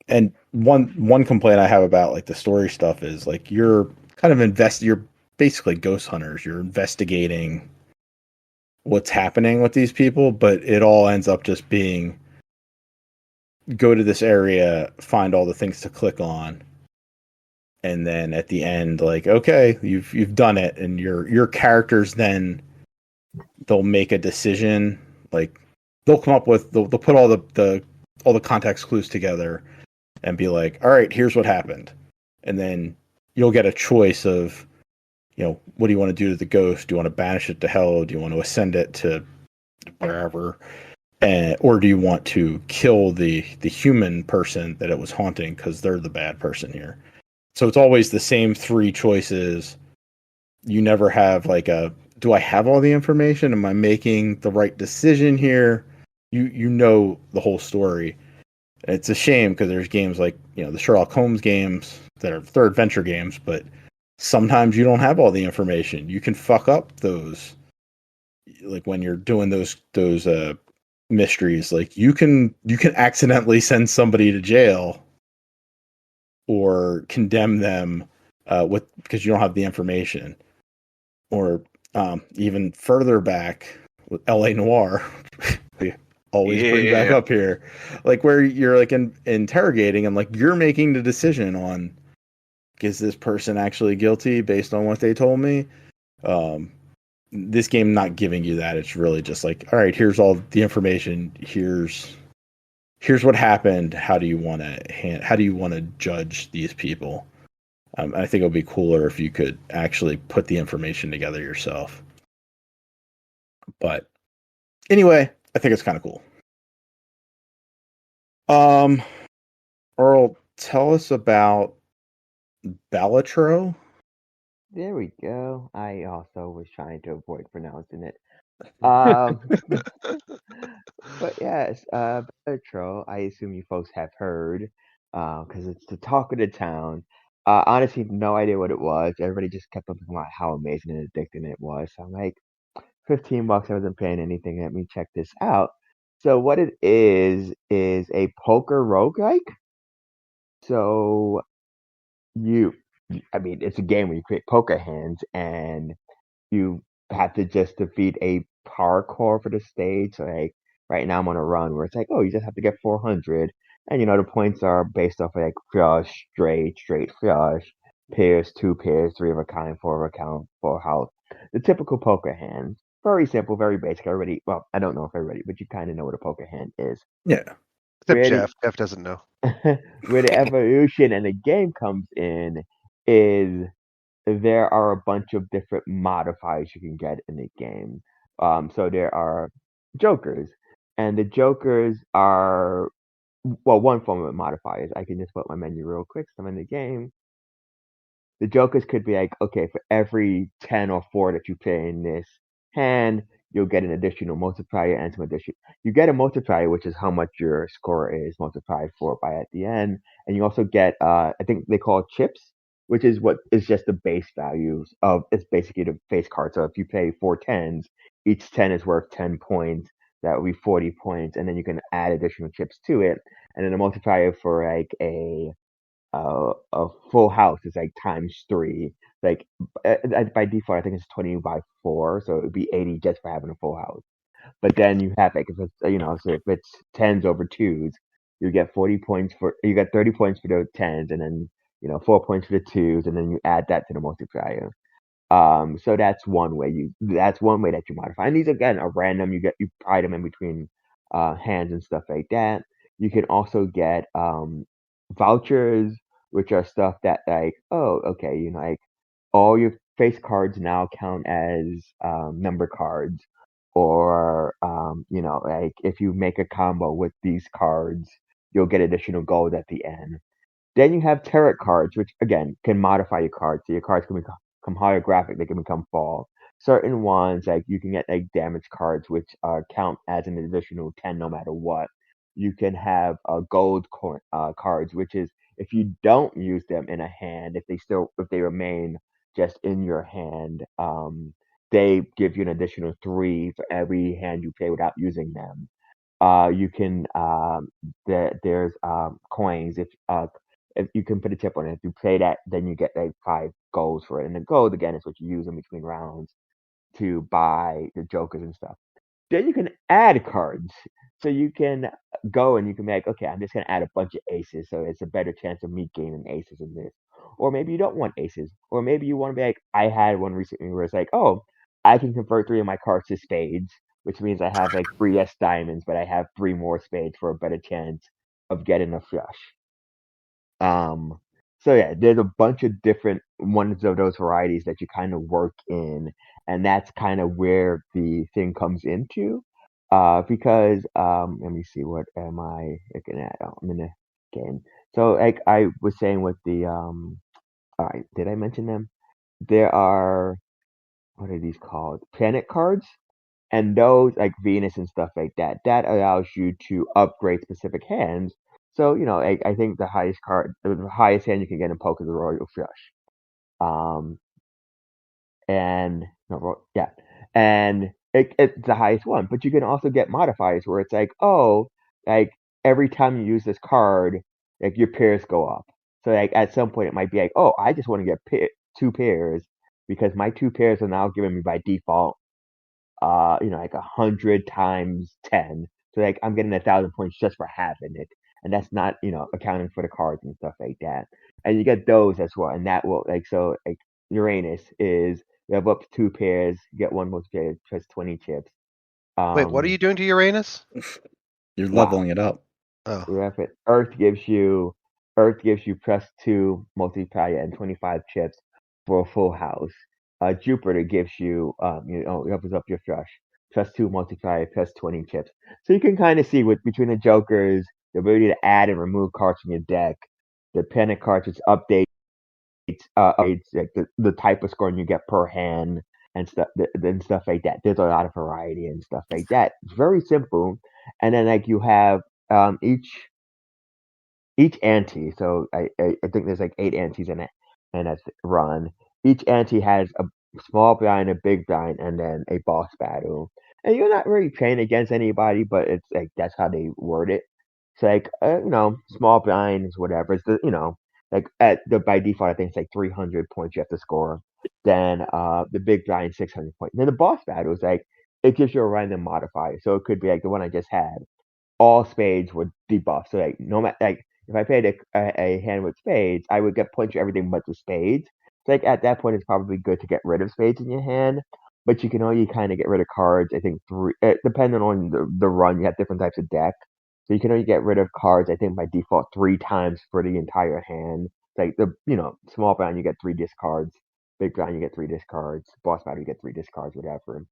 And one complaint I have about like the story stuff is like you're kind of you're basically ghost hunters. You're investigating what's happening with these people, but it all ends up just being go to this area, find all the things to click on, and then at the end, like, okay, you've done it, and your characters then they'll make a decision. Like they'll come up with they'll put all the context clues together and be like, all right, here's what happened, and then you'll get a choice of, what do you want to do to the ghost? Do you want to banish it to hell? Do you want to ascend it to wherever? Or do you want to kill the human person that it was haunting because they're the bad person here? So it's always the same three choices. You never have like do I have all the information? Am I making the right decision here? You know the whole story. It's a shame because there's games like, the Sherlock Holmes games that are third adventure games, but sometimes you don't have all the information. You can fuck up those, like when you're doing those mysteries. Like you can accidentally send somebody to jail or condemn them because you don't have the information. Or even further back with L.A. Noire, we always bring back up here, like where you're like interrogating and like you're making the decision on, is this person actually guilty based on what they told me? This game not giving you that. It's really just like, all right, here's all the information. Here's what happened. How do you want to judge these people? I think it would be cooler if you could actually put the information together yourself. But anyway, I think it's kind of cool. Earl, tell us about Balatro. There we go. I also was trying to avoid pronouncing it. Um, but yes, Balatro, I assume you folks have heard, because it's the talk of the town. Honestly, no idea what it was. Everybody just kept on talking about how amazing and addicting it was. So I'm like, $15, I wasn't paying anything. Let me check this out. So what it is a poker roguelike. So you, I mean, it's a game where you create poker hands and you have to just defeat a parkour for the stage. So like right now I'm on a run where it's like, oh, you just have to get 400, and the points are based off of like flush, straight flush, pairs, two pairs, three of a kind, four of a kind, full house. The typical poker hands. Very simple, very basic. Everybody, well, I don't know if everybody, but you kind of know what a poker hand is. Yeah. Except Really? Jeff. Jeff doesn't know. Where the evolution and the game comes in is there are a bunch of different modifiers you can get in the game. So there are jokers, and the jokers are, well, one form of modifiers. I can just put my menu real quick. So I'm in the game. The jokers could be like, okay, for every 10 or 4 that you play in this hand, you'll get an additional multiplier and some addition. You get a multiplier, which is how much your score is multiplied for by at the end. And you also get, I think they call it chips, which is what is just the base values of, it's basically the face card. So if you play 4 tens, each 10 is worth 10 points. That would be 40 points. And then you can add additional chips to it. And then a multiplier for like a full house is like times 3. Like by default, I think it's 20 by 4, so it would be 80 just for having a full house. But then you have like if it's so if it's tens over twos, you get 30 points for the tens, and then 4 points for the twos, and then you add that to the multiplier. So that's one way that you modify. And these again are random. You pry them in between hands and stuff like that. You can also get vouchers, which are stuff that like, oh, okay, like all your face cards now count as number cards, or like if you make a combo with these cards, you'll get additional gold at the end. Then you have tarot cards, which again can modify your cards. So your cards can become holographic, they can become fall. certain ones like you can get like damage cards, which count as an additional 10 no matter what. You can have gold cards, which is if you don't use them in a hand, if they remain just in your hand, they give you an additional 3 for every hand you play without using them. You can there's coins if you can put a chip on it. If you play that, then you get like 5 golds for it, and the gold again is what you use in between rounds to buy the jokers and stuff. Then you can add cards. So you can go and you can be like, okay, I'm just gonna add a bunch of aces, so it's a better chance of me gaining aces in this. Or maybe you don't want aces. Or maybe you want to be like, I had one recently where it's like, oh, I can convert 3 of my cards to spades, which means I have like 3 diamonds, but I have 3 more spades for a better chance of getting a flush. Um, so yeah, there's a bunch of different ones of those varieties that you kind of work in, and that's kind of where the thing comes into. Because let me see, what am I looking at? Oh, I'm in the game. So like I was saying with the all right, did I mention them? There are what are these called? Planet cards. And those, like Venus and stuff like that, that allows you to upgrade specific hands. So, I think the highest hand you can get in poker is the Royal Flush. Um, and no, yeah, and it's the highest one. But you can also get modifiers where it's like, oh, like every time you use this card, like your pairs go up. So like at some point it might be like, oh, I just want to get 2 pairs because my 2 pairs are now giving me by default like 100 times 10. So like I'm getting 1,000 points just for having it. And that's not, accounting for the cards and stuff like that. And you get those as well. And that will like Uranus is you have up to 2 pairs, you get one multiplier plus 20 chips. Wait, what are you doing to Uranus? You're Wow. leveling it up. Oh, Earth gives you +2 multiplier and 25 chips for a full house. Jupiter gives you opens up your flush +2 multiplier +20 chips. So you can kind of see with between the jokers, the ability to add and remove cards from your deck, the panic cards which updates like the type of scoring you get per hand and stuff like that. There's a lot of variety and stuff like that. It's very simple. And then like you have each ante. So I think there's like 8 antes in it, and that's run. Each ante has a small blind, a big blind, and then a boss battle. And you're not really playing against anybody, but it's like that's how they word it. It's like small blinds, whatever. It's like at the by default, I think it's like 300 points you have to score. Then the big blind 600 points. Then the boss battle is like it gives you a random modifier, so it could be like the one I just had all spades would debuff. So like no matter like if I played a hand with spades, I would get points for everything but the spades. So like at that point, it's probably good to get rid of spades in your hand, but you can only kind of get rid of cards. I think three, depending on the run, you have different types of deck, so you can only get rid of cards. I think by default 3 times for the entire hand. Like the small blind you get 3 discards, big blind you get 3 discards, boss battle you get 3 discards, whatever.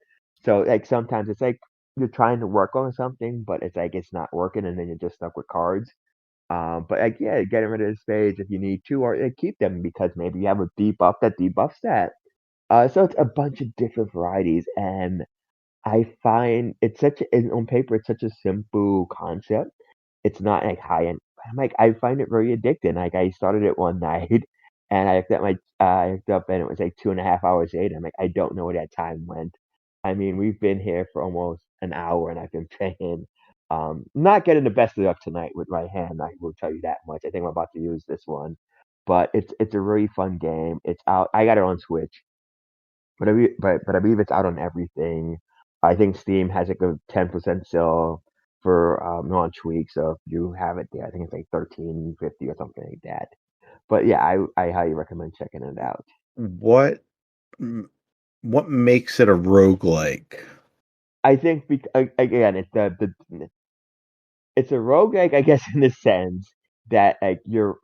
So like sometimes it's like you're trying to work on something, but it's like it's not working, and then you're just stuck with cards. But like yeah, getting rid of the spades if you need to, or keep them because maybe you have a debuff that debuffs that. So it's a bunch of different varieties, and I find on paper it's such a simple concept. It's not like high end. I'm like I find it very addicting. Like I started it one night, and I looked up and it was like 2.5 hours later. I'm like I don't know where that time went. I mean we've been here for almost an hour and I've been playing. Not getting the best of luck tonight with my hand. I will tell you that much. I think I'm about to use this one, but it's a really fun game. It's out. I got it on Switch. But I believe it's out on everything. I think Steam has like a 10% sale for launch week. So if you have it there, I think it's like 13.50 or something like that. But yeah, I highly recommend checking it out. What what makes it a roguelike? I think again, it's a roguelike, I guess, in the sense that like you're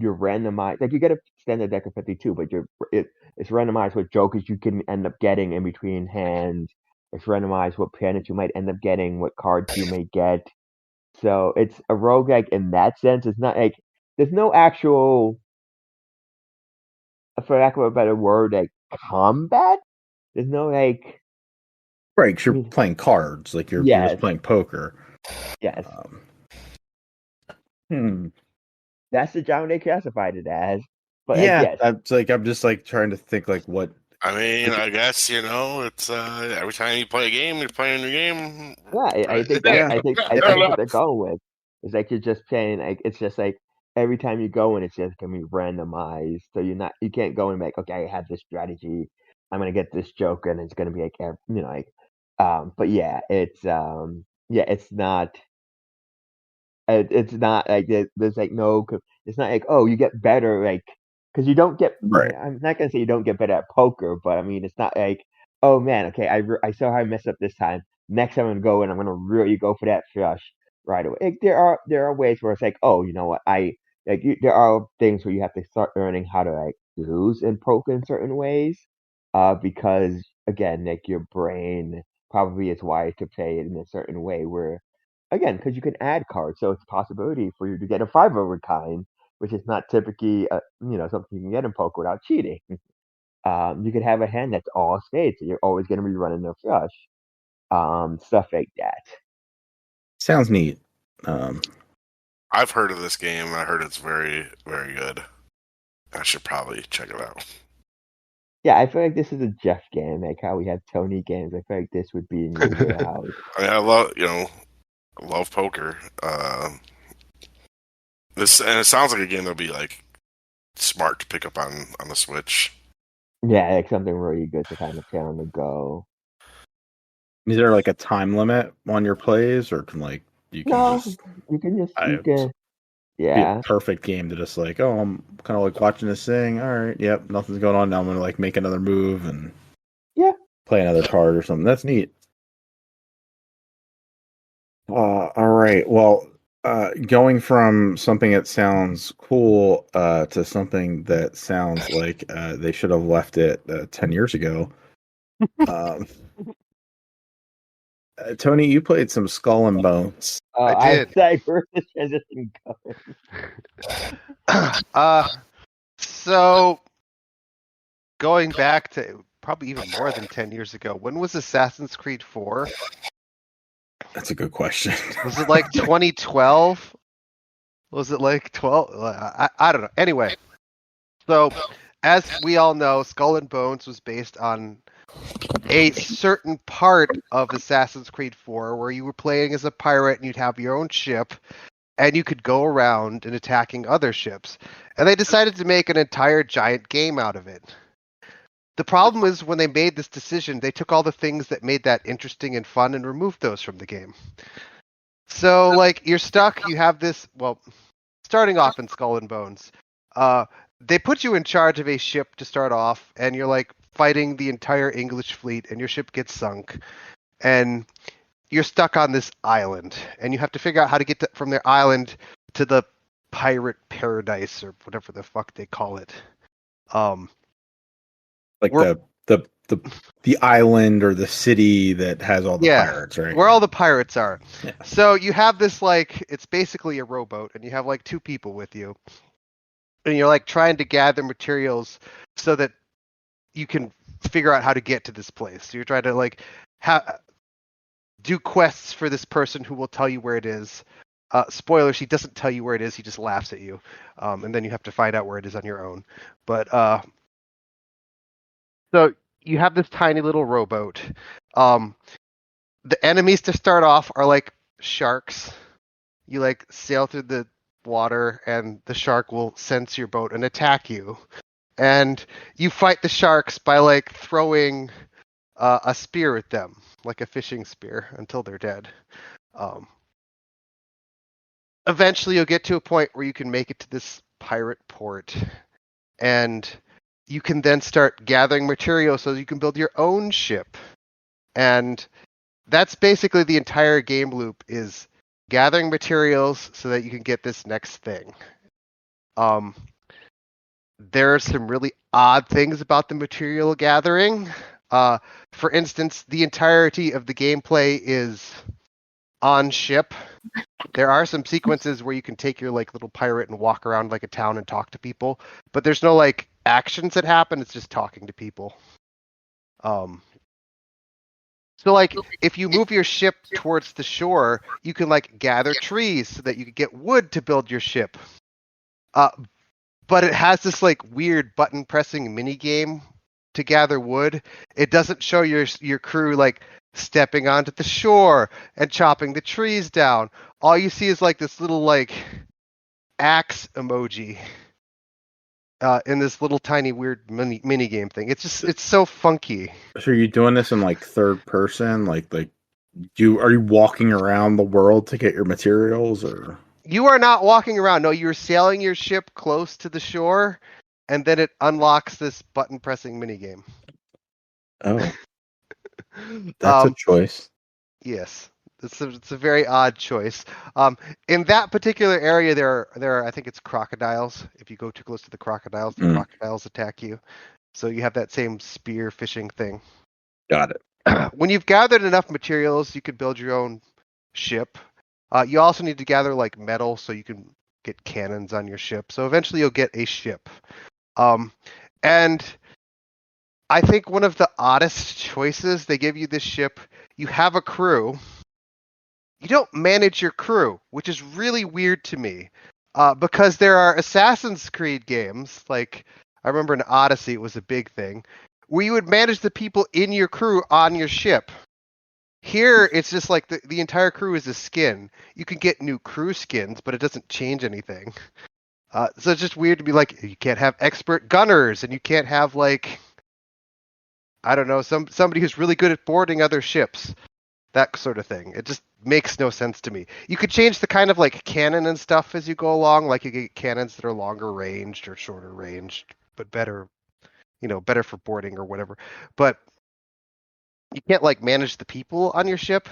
randomized. Like you get a standard deck of 52, but it's randomized what jokers you can end up getting in between hands. It's randomized what planets you might end up getting, what cards you may get. So it's a roguelike in that sense. It's not like there's no actual, for lack of a better word, like combat. there's no like. Right, 'cause you're playing cards, like you're just Yes, playing poker. yes. Hmm. That's the genre they classified it as. But like, Yeah, yes, I'm just like trying to think like what. I mean, I guess it's every time you play a game, you're playing a new game. yeah, I Right? think Yeah, I think I don't that's know. what they're going with. It's like you're just playing. Like it's just like every time you go in, it's just gonna be randomized. So you can't go and be like, okay, I have this strategy. I'm gonna get this joke, and it's gonna be like, like, but yeah, it's not. It's not like there's like no. It's not like, oh, you get better, like, because you don't get. right. I'm not gonna say you don't get better at poker, but I mean it's not like, oh man, okay, I saw how I messed up this time. Next time I'm gonna go and I'm gonna really go for that flush right away. Like, there are ways where it's like, oh, you know what, there are things where you have to start learning how to like lose in poker in certain ways, because again, like your brain probably is wired to play it in a certain way where again, because you can add cards, so it's a possibility for you to get a 5 of a kind, which is not typically, something you can get in poker without cheating. You could have a hand that's all spades, so you're always going to be running a flush. Stuff like that. Sounds neat. I've heard of this game. I heard it's very, very good. I should probably check it out. Yeah, I feel like this is a Jeff game, like how we have Tony games. I feel like this would be in your wheelhouse. I mean, I love poker. And it sounds like a game that'll be like smart to pick up on the Switch. Yeah, like something really good to kind of play on the go. Is there like a time limit on your plays, or can like you can No, just you can be a yeah. perfect game to just like, oh, I'm kind of like watching this thing. All right, yep, nothing's going on. Now I'm gonna like make another move and play another card or something. That's neat. All right. Well, going from something that sounds cool to something that sounds like they should have left it 10 years ago. Um, Tony, you played some Skull and Bones. I did. Where's the transition going? So going back to probably even more than 10 years ago, when was Assassin's Creed 4? That's a good question. Was it like 2012? Was it like 12? I don't know. Anyway, so as we all know, Skull and Bones was based on a certain part of Assassin's Creed 4 where you were playing as a pirate and you'd have your own ship and you could go around and attacking other ships. And they decided to make an entire giant game out of it. The problem is when they made this decision, they took all the things that made that interesting and fun and removed those from the game. So, like, you're stuck. You have this, well, starting off in Skull and Bones, they put you in charge of a ship to start off, and you're, like, fighting the entire English fleet, and your ship gets sunk. And you're stuck on this island, and you have to figure out how to get from their island to the pirate paradise, or whatever the fuck they call it. Like the island or the city that has all the pirates, right? Where all the pirates are. Yeah. So you have this, like, it's basically a rowboat, and you have like 2 people with you, and you're like trying to gather materials so that you can figure out how to get to this place. So you're trying to like do quests for this person who will tell you where it is. Spoilers, he doesn't tell you where it is, he just laughs at you, and then you have to find out where it is on your own. But so you have this tiny little rowboat. The enemies to start off are like sharks. You like sail through the water and the shark will sense your boat and attack you. And you fight the sharks by like throwing a spear at them, like a fishing spear, until they're dead. Eventually you'll get to a point where you can make it to this pirate port, and you can then start gathering materials so you can build your own ship. And that's basically the entire game loop, is gathering materials so that you can get this next thing. There are some really odd things about the material gathering. For instance, the entirety of the gameplay is on ship. There are some sequences where you can take your like little pirate and walk around like a town and talk to people, but there's no like actions that happen. It's just talking to people. So like if you move your ship towards the shore, you can like gather trees so that you can get wood to build your ship. But it has this like weird button pressing mini game to gather wood. It doesn't show your crew like stepping onto the shore and chopping the trees down. All you see is like this little like axe emoji in this little tiny weird mini game thing. It's so funky. So are you doing this in like third person? Are you walking around the world to get your materials, or You are not walking around. No, you're sailing your ship close to the shore, and then it unlocks this button pressing mini game. oh, that's a choice. Yes, it's a very odd choice. In that particular area, there are I think it's crocodiles. If you go too close to the crocodiles crocodiles attack you. So you have that same spear fishing thing. Got it. When you've gathered enough materials, you can build your own ship. You also need to gather like metal so you can get cannons on your ship. So eventually you'll get a ship. And I think one of the oddest choices, they give you this ship. You have a crew. You don't manage your crew, which is really weird to me. Because there are Assassin's Creed games, like I remember in Odyssey it was a big thing, where you would manage the people in your crew on your ship. Here, it's just like the entire crew is a skin. You can get new crew skins, but it doesn't change anything. So it's just weird to be like, you can't have expert gunners, and you can't have like, I don't know, somebody who's really good at boarding other ships, that sort of thing. It just makes no sense to me. You could change the kind of like cannon and stuff as you go along, like you get cannons that are longer ranged or shorter ranged, but better, better for boarding or whatever. But you can't like manage the people on your ship.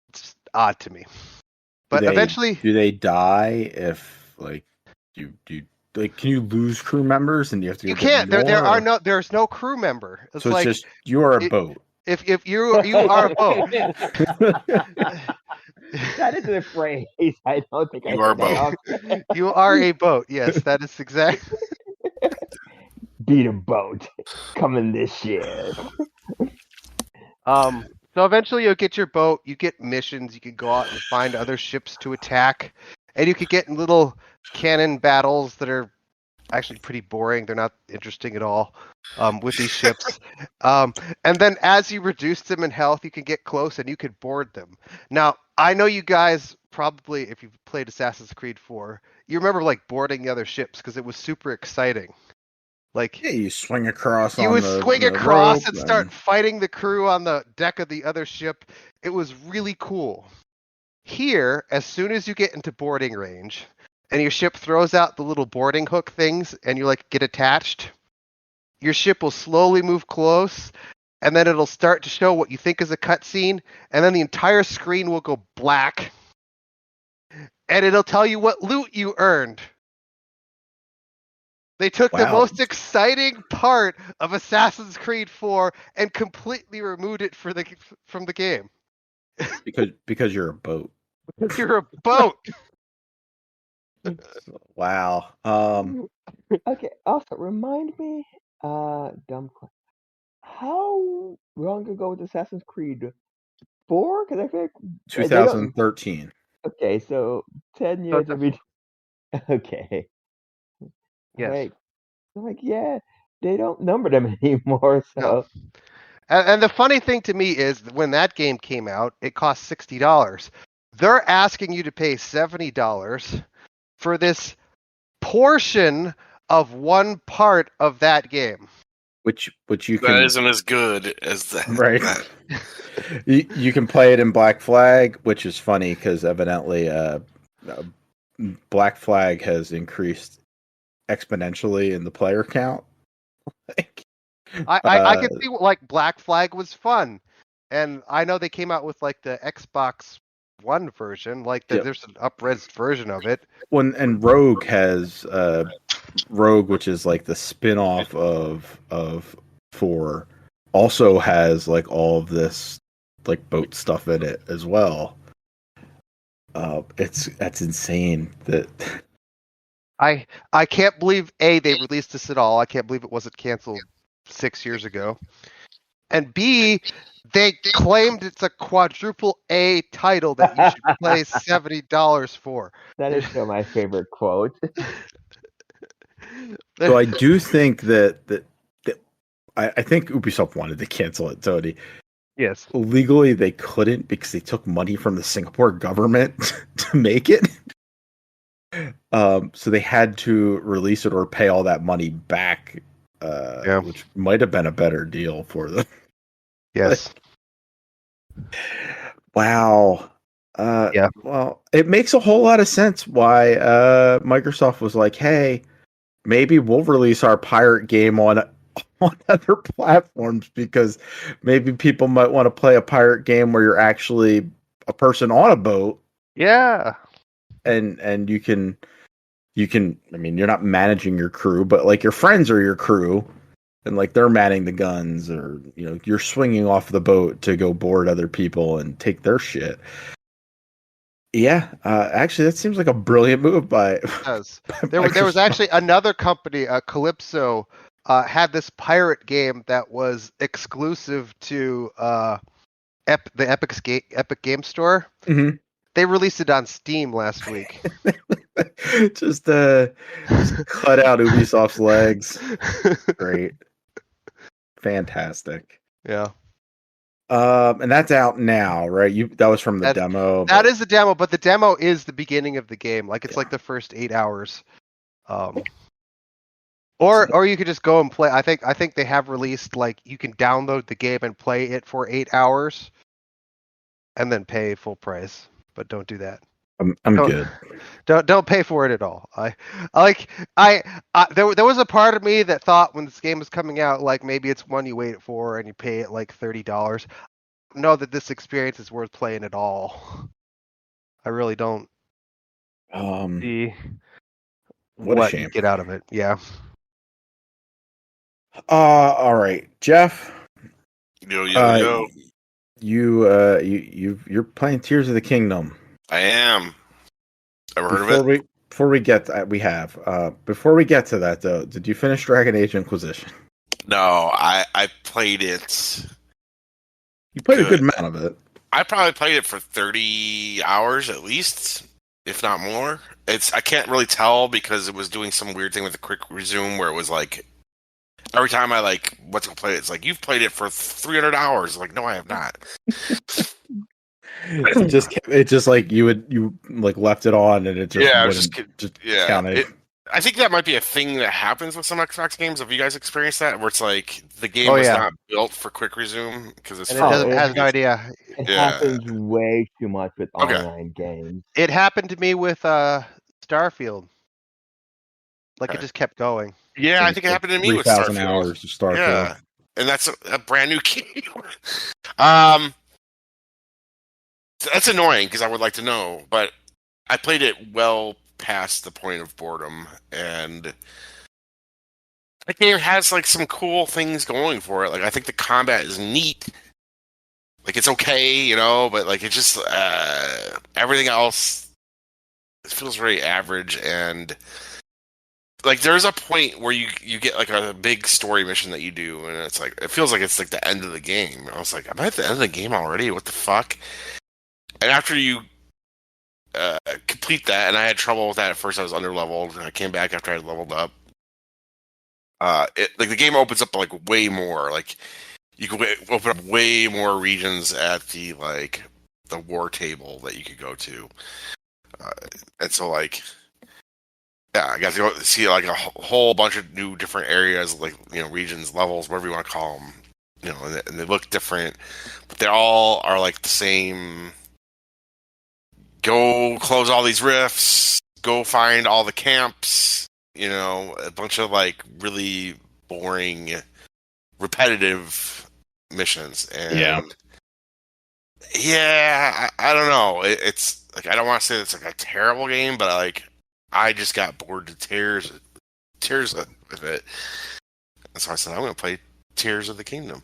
It's odd to me. But eventually, do they die if like you like can you lose crew members and you have to? You can't. There's no crew member. It's so it's just you're a boat. If you are a boat. That is a phrase. I don't think you are a boat. You are a boat. Yes, that is exactly. Beat a boat. Coming this year. So eventually you'll get your boat, you get missions, you can go out and find other ships to attack, and you could get in little cannon battles that are actually pretty boring. They're not interesting at all with these ships. And then as you reduce them in health, you can get close and you could board them. Now, I know you guys probably, if you've played Assassin's Creed 4, you remember like boarding the other ships because it was super exciting. Like you swing across. You would swing across and start fighting the crew on the deck of the other ship. It was really cool. Here, as soon as you get into boarding range, and your ship throws out the little boarding hook things, and you like get attached, your ship will slowly move close, and then it'll start to show what you think is a cutscene, and then the entire screen will go black, and it'll tell you what loot you earned. They took the most exciting part of Assassin's Creed 4 and completely removed it from the game. Because you're a boat. Because you're a boat. Wow. Okay. Also, remind me, dumb question. How long ago was Assassin's Creed 4? Because I feel like 2013. Okay, so 10 years of each. Okay. Yes. Yeah, they don't number them anymore. So. No. And the funny thing to me is when that game came out, it cost $60. They're asking you to pay $70 for this portion of one part of that game. Which you can. That isn't as good as that. Right. You can play it in Black Flag, which is funny because evidently Black Flag has increased exponentially in the player count. I can see like Black Flag was fun, and I know they came out with like the Xbox One version, like there's an up-res version of it. And Rogue has Rogue, which is like the spin-off of 4, also has like all of this like boat stuff in it as well. That's insane that. I can't believe they released this at all. I can't believe it wasn't canceled 6 years ago. and B, they claimed it's a quadruple A title that you should play $70 for. That is still my favorite quote. So I do think that I think Ubisoft wanted to cancel it, Tony. Yes. Legally, they couldn't because they took money from the Singapore government to make it. So they had to release it or pay all that money back, which might have been a better deal for them. Yes. Wow. Yeah. Well, it makes a whole lot of sense why Microsoft was like, "Hey, maybe we'll release our pirate game on other platforms because maybe people might want to play a pirate game where you're actually a person on a boat." Yeah. And you can I mean, you're not managing your crew, but like your friends are your crew, and like they're manning the guns, or you're swinging off the boat to go board other people and take their shit. Yeah, actually, that seems like a brilliant move by. It does. There was actually another company, Calypso, had this pirate game that was exclusive to the Epic Game Store. Mm-hmm. They released it on Steam last week. just cut out Ubisoft's legs. Great, fantastic. Yeah. And that's out now, right? That was from the demo. That is the demo, but the demo is the beginning of the game. Like it's like the first 8 hours. Or you could just go and play. I think they have released like you can download the game and play it for 8 hours, and then pay full price. But don't do that. I'm good. Don't pay for it at all. There was a part of me that thought when this game was coming out, like maybe it's one you wait for and you pay it like $30. Know that this experience is worth playing at all. I really don't see what you get out of it. Yeah. All right, Jeff. Yo. You're playing Tears of the Kingdom. I am. Ever heard of it? Before we get to that though, did you finish Dragon Age Inquisition? No, I played it. You played a good amount of it. I probably played it for 30 hours at least, if not more. I can't really tell because it was doing some weird thing with the quick resume where it was like every time I went to play it, it's like you've played it for 300 hours. Like, no, I have not. It just like you left it on and it just counted. I think that might be a thing that happens with some Xbox games. Have you guys experienced that? Where it's like the game was not built for quick resume because it's. And it has no idea. It happens way too much with online games. It happened to me with Starfield. Like it just kept going. Yeah, I think it happened to me with 3,000 hours of Starfield. Yeah, and that's a brand new game. That's annoying because I would like to know, but I played it well past the point of boredom, and the game has like some cool things going for it. Like I think the combat is neat. Like it's okay, but like it just everything else feels very average, and like there's a point where you get like a big story mission that you do, and it's like it feels like it's like the end of the game. I was like, am I at the end of the game already? What the fuck? And after you complete that, and I had trouble with that at first. I was underleveled, and I came back after I had leveled up. The game opens up like way more. Like you can open up way more regions at the war table that you could go to, and so I got to go see like a whole bunch of new different areas, regions, levels, whatever you want to call them. And they look different, but they all are like the same. Go close all these rifts, go find all the camps, a bunch of really boring, repetitive missions. And I don't know. It's like, I don't want to say it's like a terrible game, but I just got bored to tears with it. And so I said, I'm going to play Tears of the Kingdom.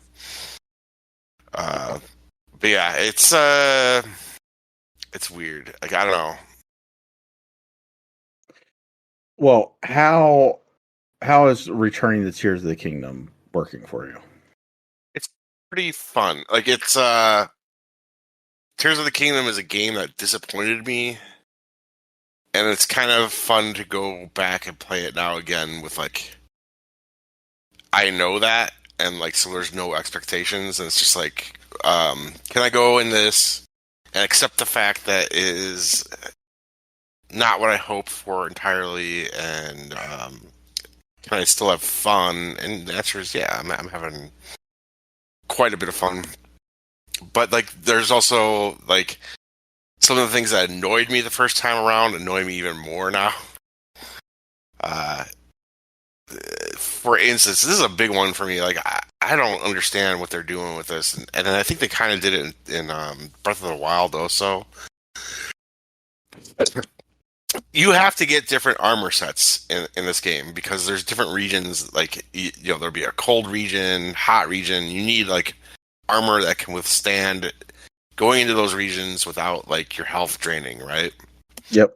But yeah, it's weird. I don't know. Well, how is returning the Tears of the Kingdom working for you? pretty fun. Like it's Tears of the Kingdom is a game that disappointed me, and it's kind of fun to go back and play it now again with like I know that, and like so there's no expectations, and it's just like can I go in this and accept the fact that it is not what I hoped for entirely, and can I still have fun? And the answer is yeah, I'm having quite a bit of fun. But like there's also like some of the things that annoyed me the first time around annoy me even more now. For instance, this is a big one for me. Like I don't understand what they're doing with this, and I think they kind of did it in Breath of the Wild also. You have to get different armor sets in this game because there's different regions. Like you know, there'll be a cold region, hot region. You need like armor that can withstand going into those regions without like your health draining, right? Yep.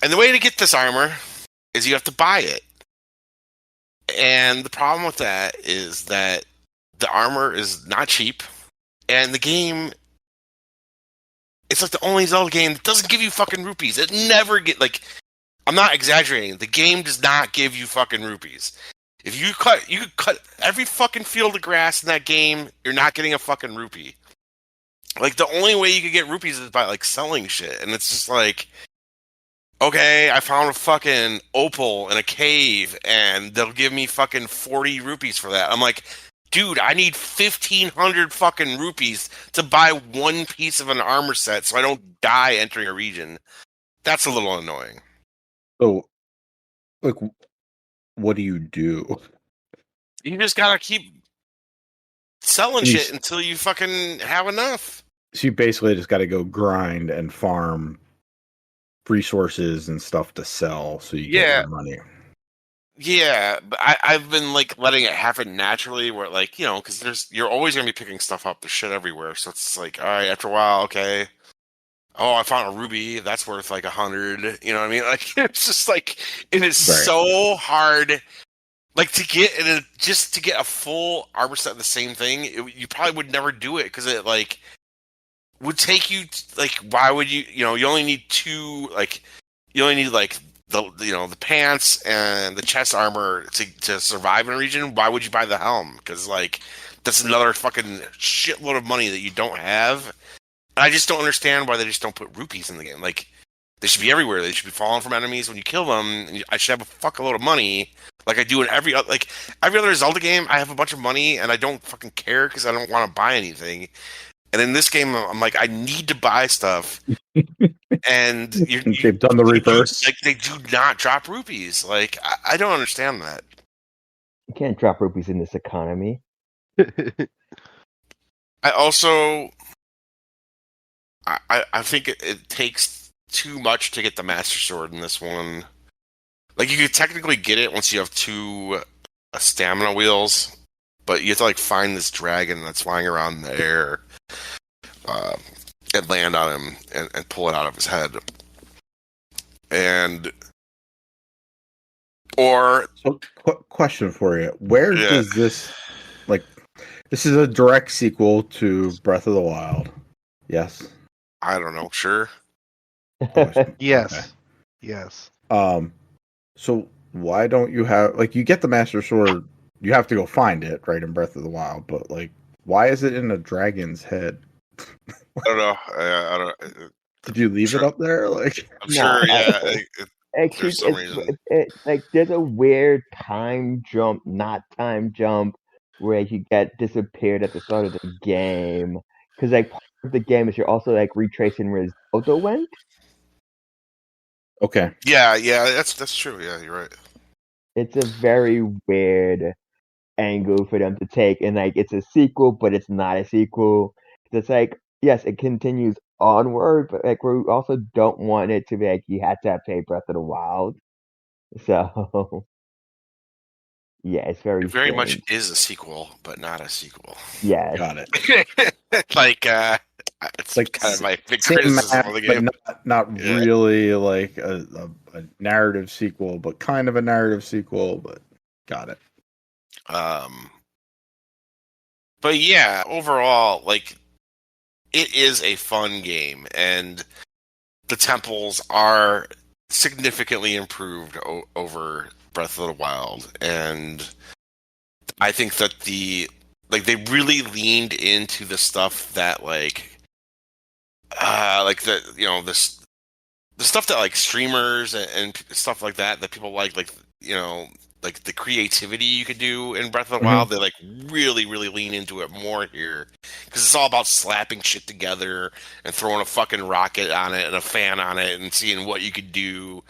And the way to get this armor is you have to buy it. And the problem with that is that the armor is not cheap, and the game, it's like the only Zelda game that doesn't give you fucking rupees. It never like, I'm not exaggerating. The game does not give you fucking rupees. If you could cut every fucking field of grass in that game, you're not getting a fucking rupee. Like the only way you could get rupees is by like selling shit, and it's just like, okay, I found a fucking opal in a cave, and they'll give me fucking 40 rupees for that. I'm like, dude, I need 1,500 fucking rupees to buy one piece of an armor set so I don't die entering a region. That's a little annoying. So, like, what do you do? You just gotta keep selling You shit until you fucking have enough. So you basically just got to go grind and farm resources and stuff to sell so you get your money. Yeah, but I've been like letting it happen naturally where like, you know, because you're always going to be picking stuff up. There's shit everywhere. So it's like, all right, after a while, okay. Oh, I found a ruby. That's worth like 100. You know what I mean? Like, it's just like, it is so hard. Like just to get a full armor set of the same thing, you probably would never do it because it like would take you like, why would you you only need two, like you only need like the pants and the chest armor to survive in a region. Why would you buy the helm? Because like that's another fucking shitload of money that you don't have. And I just don't understand why they just don't put rupees in the game. Like they should be everywhere. They should be falling from enemies when you kill them. I should have a fuckload of money like I do in every other Zelda game. I have a bunch of money and I don't fucking care because I don't want to buy anything. And in this game, I'm like, I need to buy stuff. And they've done the reverse. Like they do not drop rupees. Like I don't understand that. You can't drop rupees in this economy. I also, I think it takes too much to get the Master Sword in this one. Like you could technically get it once you have two stamina wheels, but you have to like find this dragon that's flying around in the air. And land on him and pull it out of his head. Question for you. Where does this, like, this is a direct sequel to Breath of the Wild. Yes? I don't know. Sure. Yes. Okay. Yes. So why don't you have, like, you get the Master Sword, you have to go find it, right, in Breath of the Wild, but, like, why is it in a dragon's head? I don't know. I don't. Did you leave it up there? Like, I'm sure. Yeah. Actually, there's some reason. Like there's a weird time jump, not time jump, where you get disappeared at the start of the game. Because like part of the game is you're also like retracing where Zelda went. okay. Yeah. That's true. Yeah, you're right. It's a very weird angle for them to take, and like it's a sequel, but it's not a sequel. It's like, yes, it continues onward, but like we also don't want it to be like you had to have played Breath of the Wild. So yeah, it's very It very strange. much is a sequel, but not a sequel. Yes. Got it. It's like kind of my big criticism of the game. But not really like a narrative sequel, but kind of a narrative sequel, but got it. But yeah, overall, like, it is a fun game, and the temples are significantly improved over Breath of the Wild, and I think that they really leaned into the stuff that the stuff that like streamers and stuff like that people like like the creativity you could do in Breath of the Wild. They like really lean into it more here because it's all about slapping shit together and throwing a fucking rocket on it and a fan on it and seeing what you could do.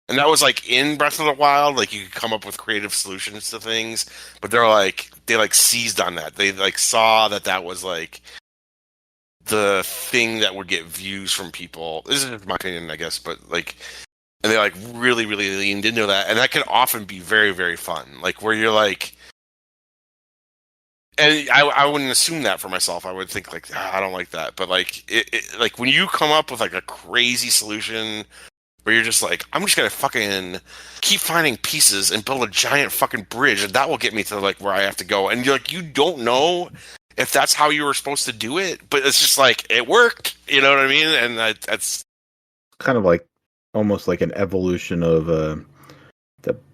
And that was like in Breath of the Wild, like you could come up with creative solutions to things, but they seized on that. They like saw that was like the thing that would get views from people. This is my opinion, I guess, but like, and they like really leaned into that, and that can often be very, very fun. Like where you're like, and I wouldn't assume that for myself. I would think like, I don't like that, but like it like when you come up with like a crazy solution where you're just like, I'm just gonna fucking keep finding pieces and build a giant fucking bridge, and that will get me to like where I have to go. And you're like, you don't know if that's how you were supposed to do it, but it's just like it worked. You know what I mean? And that's kind of like almost like an evolution of the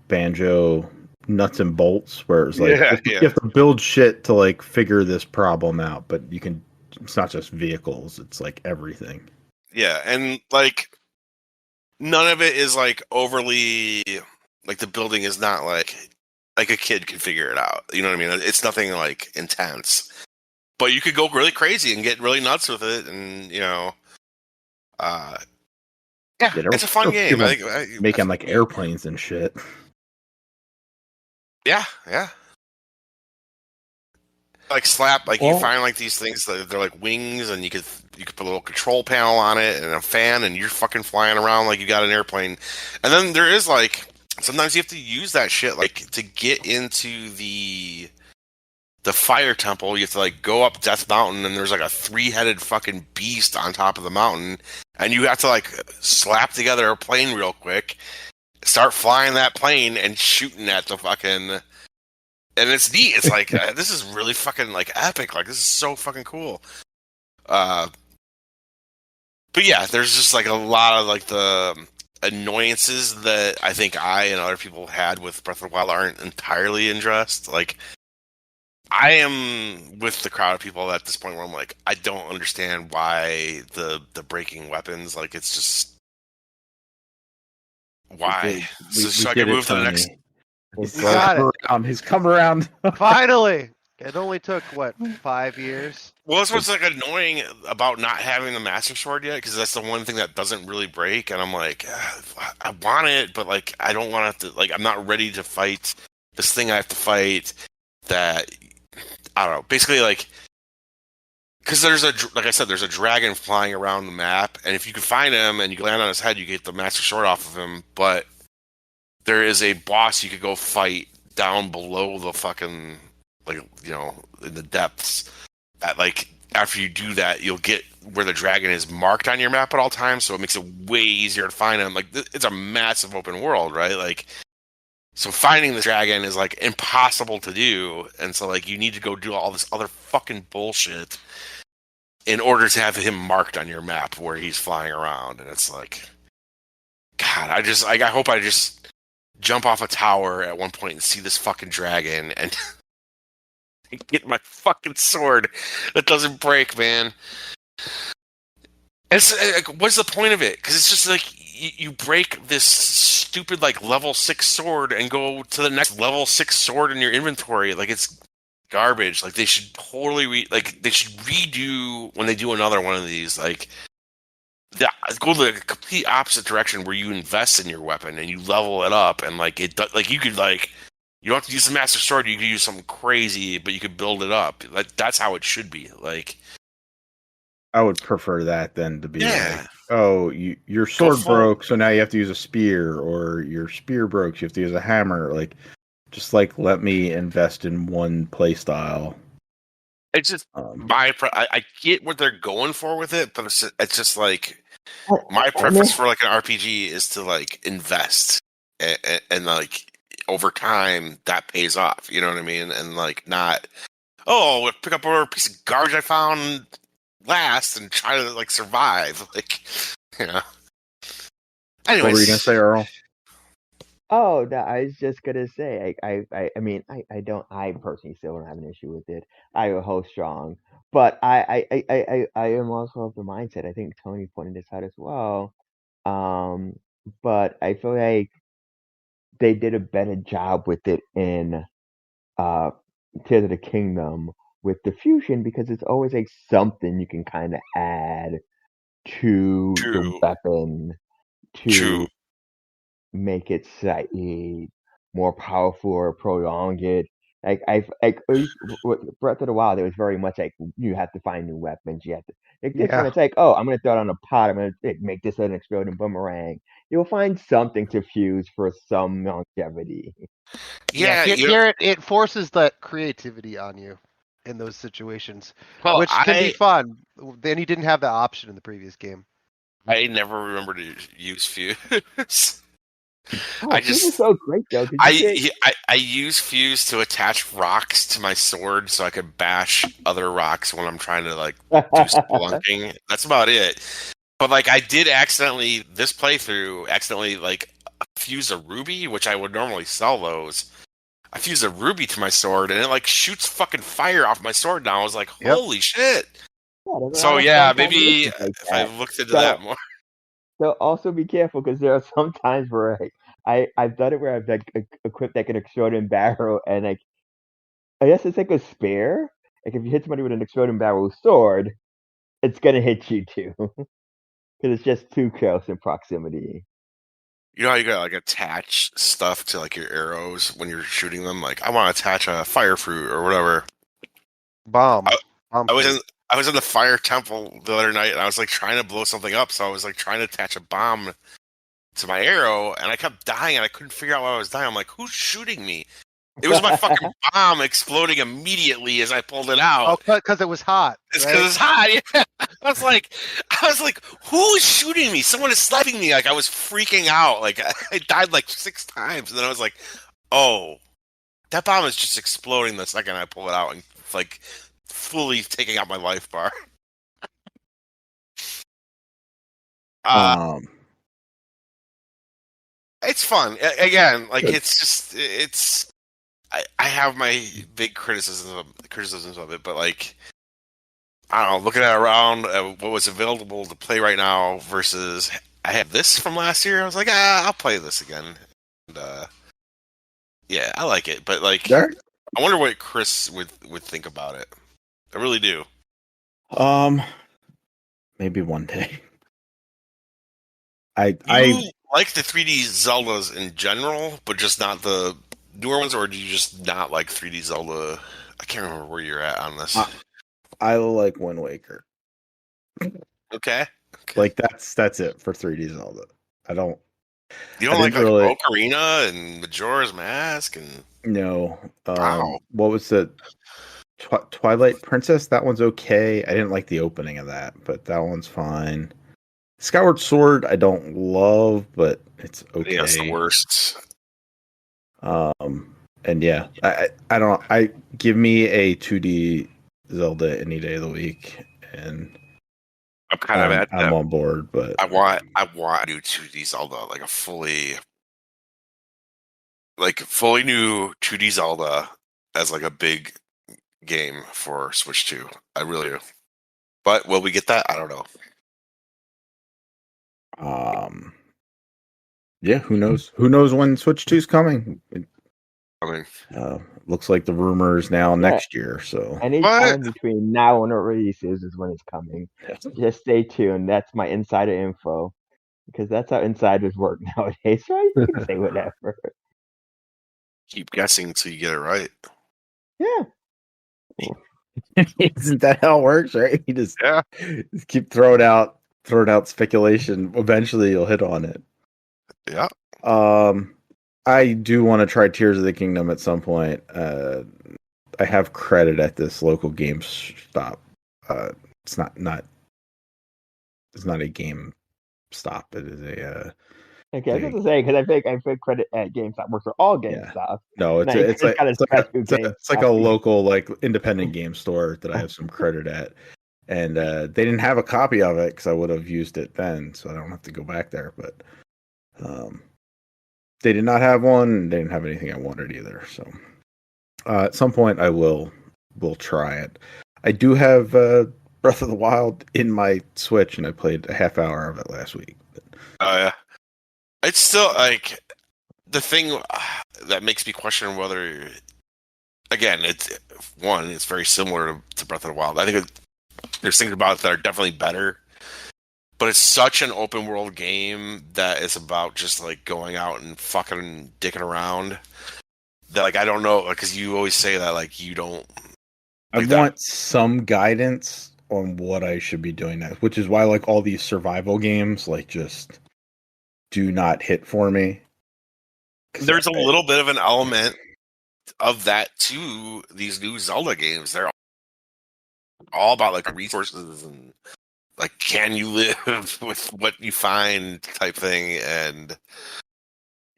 Banjo nuts and bolts, where it's like you have to build shit to like figure this problem out, but you can. It's not just vehicles; it's like everything. Yeah, and like none of it is like overly like the building is not like a kid could figure it out. You know what I mean? It's nothing like intense. But you could go really crazy and get really nuts with it, and it's a fun game. I think making like airplanes and shit. Yeah. Like slap, like you find like these things that they're like wings, and you could put a little control panel on it and a fan, and you're fucking flying around like you got an airplane. And then there is like sometimes you have to use that shit like to get into the fire temple. You have to like go up Death Mountain, and there's like a 3-headed fucking beast on top of the mountain, and you have to like slap together a plane real quick, start flying that plane and shooting at the fucking, and it's neat. It's like this is really fucking like epic. Like this is so fucking cool. But yeah, there's just like a lot of like the annoyances that I think I and other people had with Breath of the Wild aren't entirely addressed. Like I am with the crowd of people at this point where I'm like, I don't understand why the breaking weapons. Like it's just why. So I can move to the next. He's come around. Finally! It only took, 5 years? Well, that's what's like annoying about not having the Master Sword yet, because that's the one thing that doesn't really break, and I'm like, I want it, but like, I don't want to, like, I'm not ready to fight this thing I have to fight that, I don't know, basically like, because like I said, there's a dragon flying around the map, and if you can find him and you land on his head, you get the Master Sword off of him, but there is a boss you could go fight down below the fucking, like, in the depths. That, like, after you do that, you'll get where the dragon is marked on your map at all times, so it makes it way easier to find him. Like, it's a massive open world, right? Like, so finding the dragon is, like, impossible to do, and so, like, you need to go do all this other fucking bullshit in order to have him marked on your map where he's flying around, and it's like, God, I hope I just jump off a tower at one point and see this fucking dragon and get my fucking sword that doesn't break, man. It's like, what's the point of it? Because it's just like you break this stupid like level 6 sword and go to the next level 6 sword in your inventory. Like it's garbage. Like they should totally they should redo when they do another one of these. Like go the complete opposite direction where you invest in your weapon and you level it up, and like it like you could like. You don't have to use the Master Sword. You could use something crazy, but you could build it up. Like that's how it should be. Like, I would prefer that than to be like, oh, your sword broke, so now you have to use a spear, or your spear broke, so you have to use a hammer. Like, just like let me invest in one play style. It's just I get what they're going for with it, but it's just like my preference for like an RPG is to like invest and like. Over time that pays off, you know what I mean? And like not oh, pick up a piece of garbage I found last and try to like survive. Like, yeah. What were you gonna Anyways, say, Earl? Oh, that I was just gonna say, I mean, I personally still don't have an issue with it. I will hold strong, but I am also of the mindset. I think Tony pointed this out as well. Um, but I feel like they did a better job with it in uh Tears of the Kingdom with the fusion because it's always like something you can kind of add to the true, weapon true. to make it slightly more powerful or prolong it. Like at least with Breath of the Wild, it was very much like you have to find new weapons. You have to like this one. Yeah. It's like, oh, I'm gonna throw it on a pot. I'm gonna make this an exploding boomerang. You'll find something to fuse for some longevity. Yeah, Yeah, here it forces that creativity on you in those situations, well, which can be fun. Then you didn't have that option in the previous game. I never remember to use fuse. Oh, I Fuse is just so great though because you get I use fuse to attach rocks to my sword so I could bash other rocks when I'm trying to like do spelunking. That's about it. But like I did accidentally this playthrough accidentally like fuse a ruby, which I would normally sell those. I fused a ruby to my sword and it like shoots fucking fire off my sword now. I was like, Yep. holy shit. yeah, there's a lot So of yeah, fun maybe combinations like if I that. looked into So that more. So also be careful because there are some times where I've done it where I've like equipped like an exploding barrel and like I guess it's like a spare. Like if you hit somebody with an exploding barrel sword, it's gonna hit you too because it's just too close in proximity. You know how you gotta like attach stuff to like your arrows when you're shooting them? Like I want to attach a fire fruit or whatever. Bomb. I, Bomb I was fruit. in I was in the fire temple the other night and I was like trying to blow something up, so I was like trying to attach a bomb to my arrow and I kept dying and I couldn't figure out why I was dying. I'm like, who's shooting me? It was my fucking bomb exploding immediately as I pulled it Oh, out. because it was hot. It's right? because it's hot. Yeah. I was like, who is shooting me? Someone is sniping me. Like I was freaking out. Like I died like 6 times, and then I was like, oh, that bomb is just exploding the second I pull it out and like fully taking out my life bar. Um, It's fun. Again, like it's just it's. I have my big criticisms of it, but like I don't know, looking at around what was available to play right now versus I had this from last year. I was like, I'll play this again. And, yeah, I like it, but like, there. I wonder what Chris would think about it. I really do. Maybe one day. You I like the 3D Zeldas in general, but just not the newer ones, or do you just not like 3D Zelda? I can't remember where you're at on this. I like Wind Waker. Okay. Like that's it for 3D Zelda. I don't. You don't I like didn't really Ocarina and Majora's Mask and know. wow. What was the Twilight Princess? That one's okay. I didn't like the opening of that, but that one's fine. Skyward Sword, I don't love, but it's okay. Yeah, it's the worst. And yeah, I don't. I give me a 2D Zelda any day of the week, and I'm kind of at I'm that. on board. But I want a new 2D Zelda, like a fully new 2D Zelda as like a big game for Switch 2. I really do. But will we get that? I don't know. yeah, who knows? Who knows when Switch 2's coming? I mean, Looks like the rumor is now Yeah. next year. So Anytime between now and the releases is when it's coming. Just stay tuned. That's my insider info because that's how insiders work nowadays, right? You can say whatever. keep guessing until you get it right. Yeah. isn't that how it works, right? You just keep throwing out speculation. Eventually, you'll hit on it. Yeah. I do want to try Tears of the Kingdom at some point. I have credit at this local GameStop. It's not a game stop. It is Okay, I was going to say because I think credit at GameStop works for all game Yeah. stuff. No, Like, it's kind of special it's like a local like independent game store that I have some credit at, and they didn't have a copy of it because I would have used it then, so I don't have to go back there. But they did not have one. They didn't have anything I wanted either. So at some point I will try it. I do have Breath of the Wild in my Switch, and I played a half hour of it last week. Oh yeah, it's still like the thing that makes me question whether, again, it's very similar to Breath of the Wild. I think there's things about it that are definitely better, but it's such an open world game that is about just like going out and fucking dicking around. That like I don't know, because you always say that like you don't. Like I want some guidance on what I should be doing next, which is why like all these survival games like just do not hit for me. There's a little bit of an element of that to these new Zelda games. They're all about like resources and like can you live with what you find type thing. And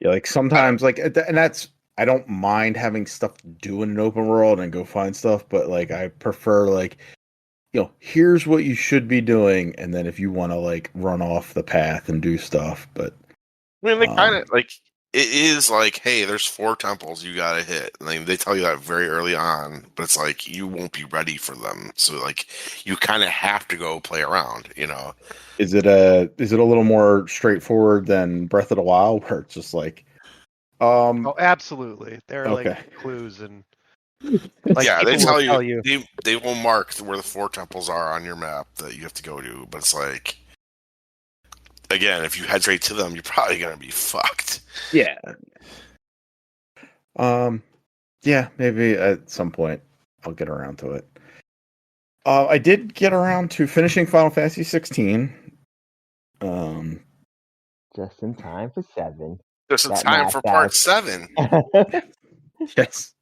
yeah, like sometimes like, and that's, I don't mind having stuff to do in an open world and go find stuff, but like I prefer like, here's what you should be doing, and then if you want to like run off the path and do stuff. But I mean, they kind of like, it is like, hey, there's 4 temples you gotta hit. I mean, they tell you that very early on, but it's like you won't be ready for them. So like, you kind of have to go play around. Is it a little more straightforward than Breath of the Wild, where it's just like, Oh, absolutely. There are okay, like clues and like yeah, they people will tell you. They will mark where the 4 temples are on your map that you have to go to, but it's like, again, if you head straight to them, you're probably gonna be fucked. Yeah. Yeah, maybe at some point I'll get around to it. I did get around to finishing Final Fantasy 16. just in time for 7. There's some That time math for part out. 7. Yes.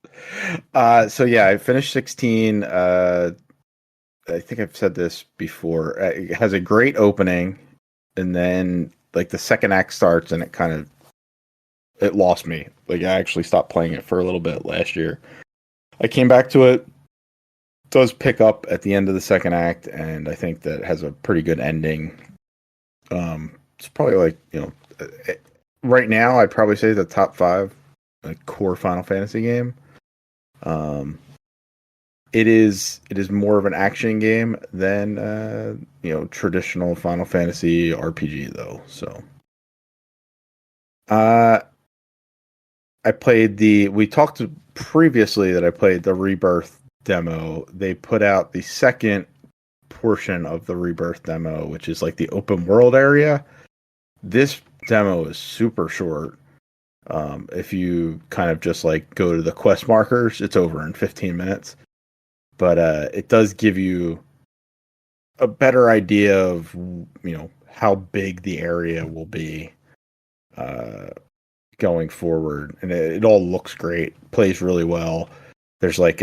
So yeah, I finished 16. I think I've said this before. It has a great opening, and then like the second act starts, and it lost me. Like I actually stopped playing it for a little bit last year. I came back to it. Does pick up at the end of the second act, and I think that it has a pretty good ending. It's probably like right now I'd probably say the top 5 like core Final Fantasy game. It is more of an action game than traditional Final Fantasy RPG though. So I played we talked previously that I played the Rebirth demo. They put out the second portion of the Rebirth demo, which is like the open world area. This demo is super short. If you kind of just like go to the quest markers, it's over in 15 minutes. But it does give you a better idea of how big the area will be going forward, and it all looks great. Plays really well. There's like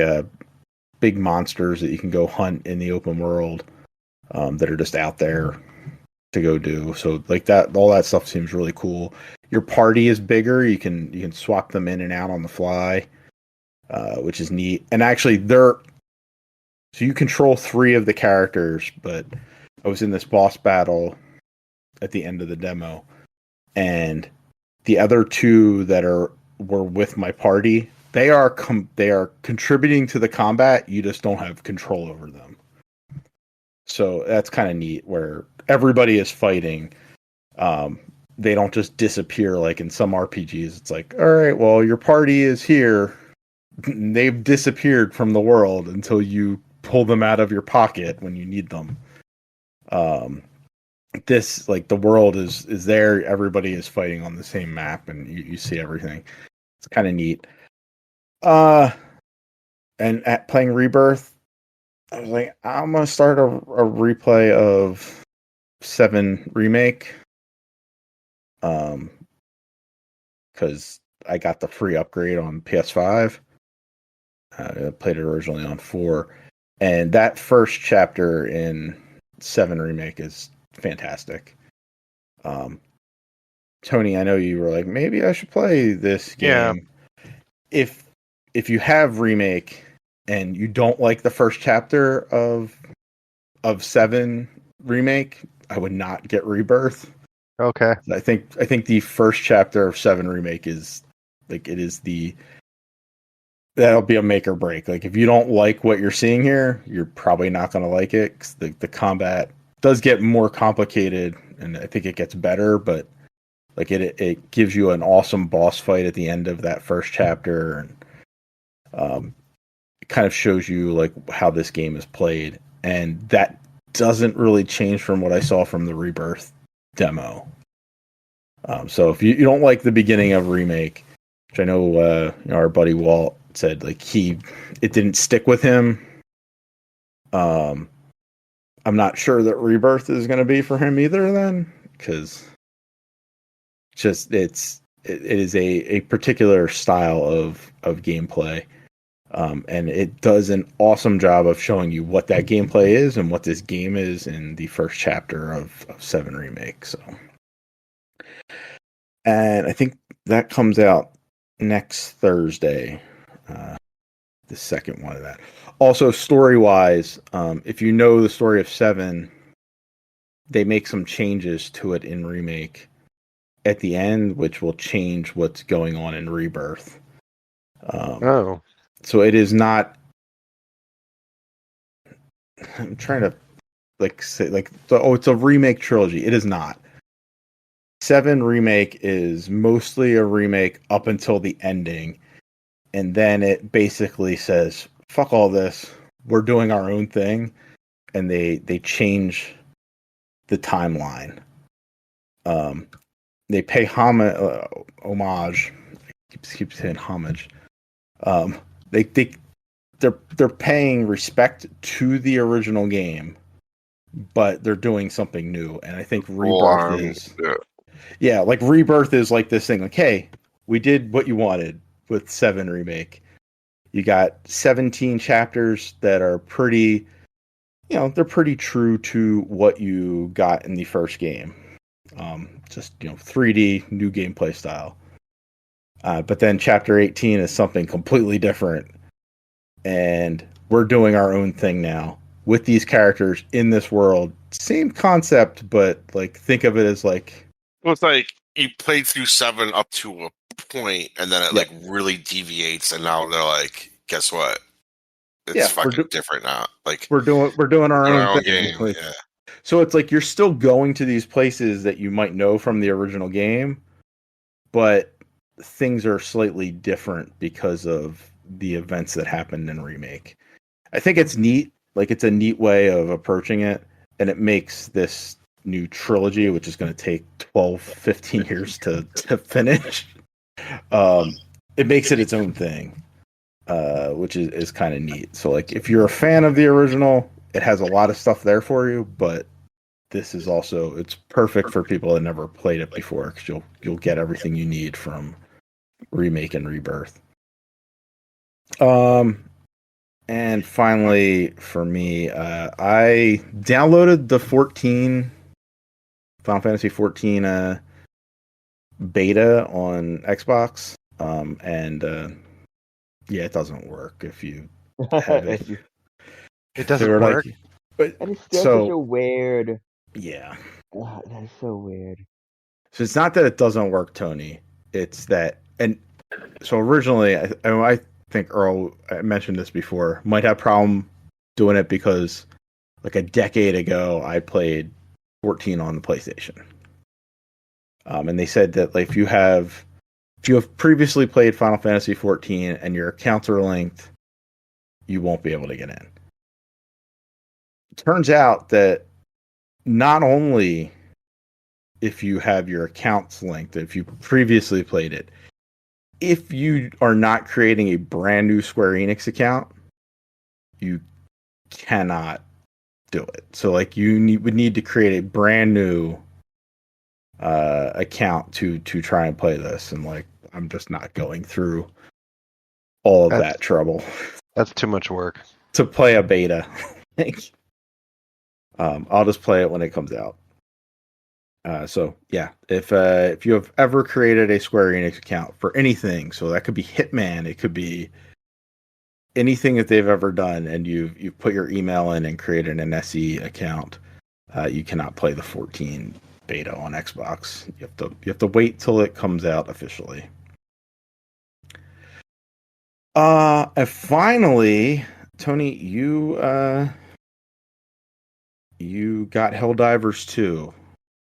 big monsters that you can go hunt in the open world that are just out there to go do. So like that, all that stuff seems really cool. Your party is bigger. You can swap them in and out on the fly, which is neat. And actually, so you control 3 of the characters. But I was in this boss battle at the end of the demo, and the other 2 that were with my party, they are contributing to the combat. You just don't have control over them. So that's kind of neat, where everybody is fighting. They don't just disappear like in some RPGs. It's like, all right, well, your party is here. They've disappeared from the world until you pull them out of your pocket when you need them. This, like, the world is there. Everybody is fighting on the same map, and you see everything. It's kind of neat. And at playing Rebirth, I was like, I'm gonna start a replay of 7 Remake. Because I got the free upgrade on PS5. I played it originally on 4, and that first chapter in 7 Remake is fantastic. Tony, I know you were like, maybe I should play this Yeah. game. If you have remake and you don't like the first chapter of 7 remake, I would not get Rebirth. Okay. I think the first chapter of 7 remake is like that'll be a make or break. Like if you don't like what you're seeing here, you're probably not going to like it, 'cause the combat does get more complicated, and I think it gets better, but like it gives you an awesome boss fight at the end of that first chapter, and it kind of shows you like how this game is played, and that doesn't really change from what I saw from the Rebirth demo. So if you don't like the beginning of remake, which I know, our buddy Walt said like it didn't stick with him. I'm not sure that Rebirth is going to be for him either then, because it is a particular style of gameplay, and it does an awesome job of showing you what that gameplay is and what this game is in the first chapter of 7 remake. So, and I think that comes out next Thursday, the second one of that. Also, story wise, if you know the story of 7, they make some changes to it in remake at the end, which will change what's going on in Rebirth. Oh. So it is not. I'm trying to say it's a remake trilogy. It is not. 7 remake is mostly a remake up until the ending, and then it basically says, "Fuck all this. We're doing our own thing," and they change the timeline. They pay homage. Keep saying homage. They're paying respect to the original game, but they're doing something new, and I think Rebirth is like Rebirth is like this thing. Like, hey, we did what you wanted with 7 remake. You got 17 chapters that are pretty, they're pretty true to what you got in the first game. Just 3D new gameplay style. But then chapter 18 is something completely different, and we're doing our own thing now with these characters in this world. Same concept, but like think of it as like, well, it's like you played through 7 up to a point, and then it Yep. like really deviates, and now they're like, guess what? It's fucking different now. Like we're doing our own thing. game. Like, yeah. So it's like you're still going to these places that you might know from the original game, but things are slightly different because of the events that happened in remake. I think it's neat. Like it's a neat way of approaching it, and it makes this new trilogy, which is going to take 12, 15 years to finish. It makes it its own thing, which is kind of neat. So like if you're a fan of the original, it has a lot of stuff there for you, but this is also, it's perfect for people that never played it before, because you'll get everything you need from remake and rebirth. And finally for me, I downloaded the Final Fantasy 14 beta on Xbox, and yeah, it doesn't work if you have it. It doesn't work. But and it's still such a weird. Yeah. God, that is so weird. So it's not that it doesn't work, Tony. It's that, and so originally, I think Earl, I mentioned this before, might have a problem doing it because like a decade ago, I played 14 on the PlayStation. And they said that like if you have previously played Final Fantasy 14 and your accounts are linked, you won't be able to get in. Turns out that not only if you have your accounts linked, if you previously played it, if you are not creating a brand new Square Enix account, you cannot do it. So like would need to create a brand new account to try and play this, and like I'm just not going through all of that trouble. That's too much work to play a beta. I'll just play it when it comes out. So yeah, if you have ever created a Square Enix account for anything, so that could be Hitman, it could be anything that they've ever done, and you've put your email in and created an SE account, you cannot play the 14 beta on Xbox. You have to wait till it comes out officially. And finally, Tony, you got Helldivers 2.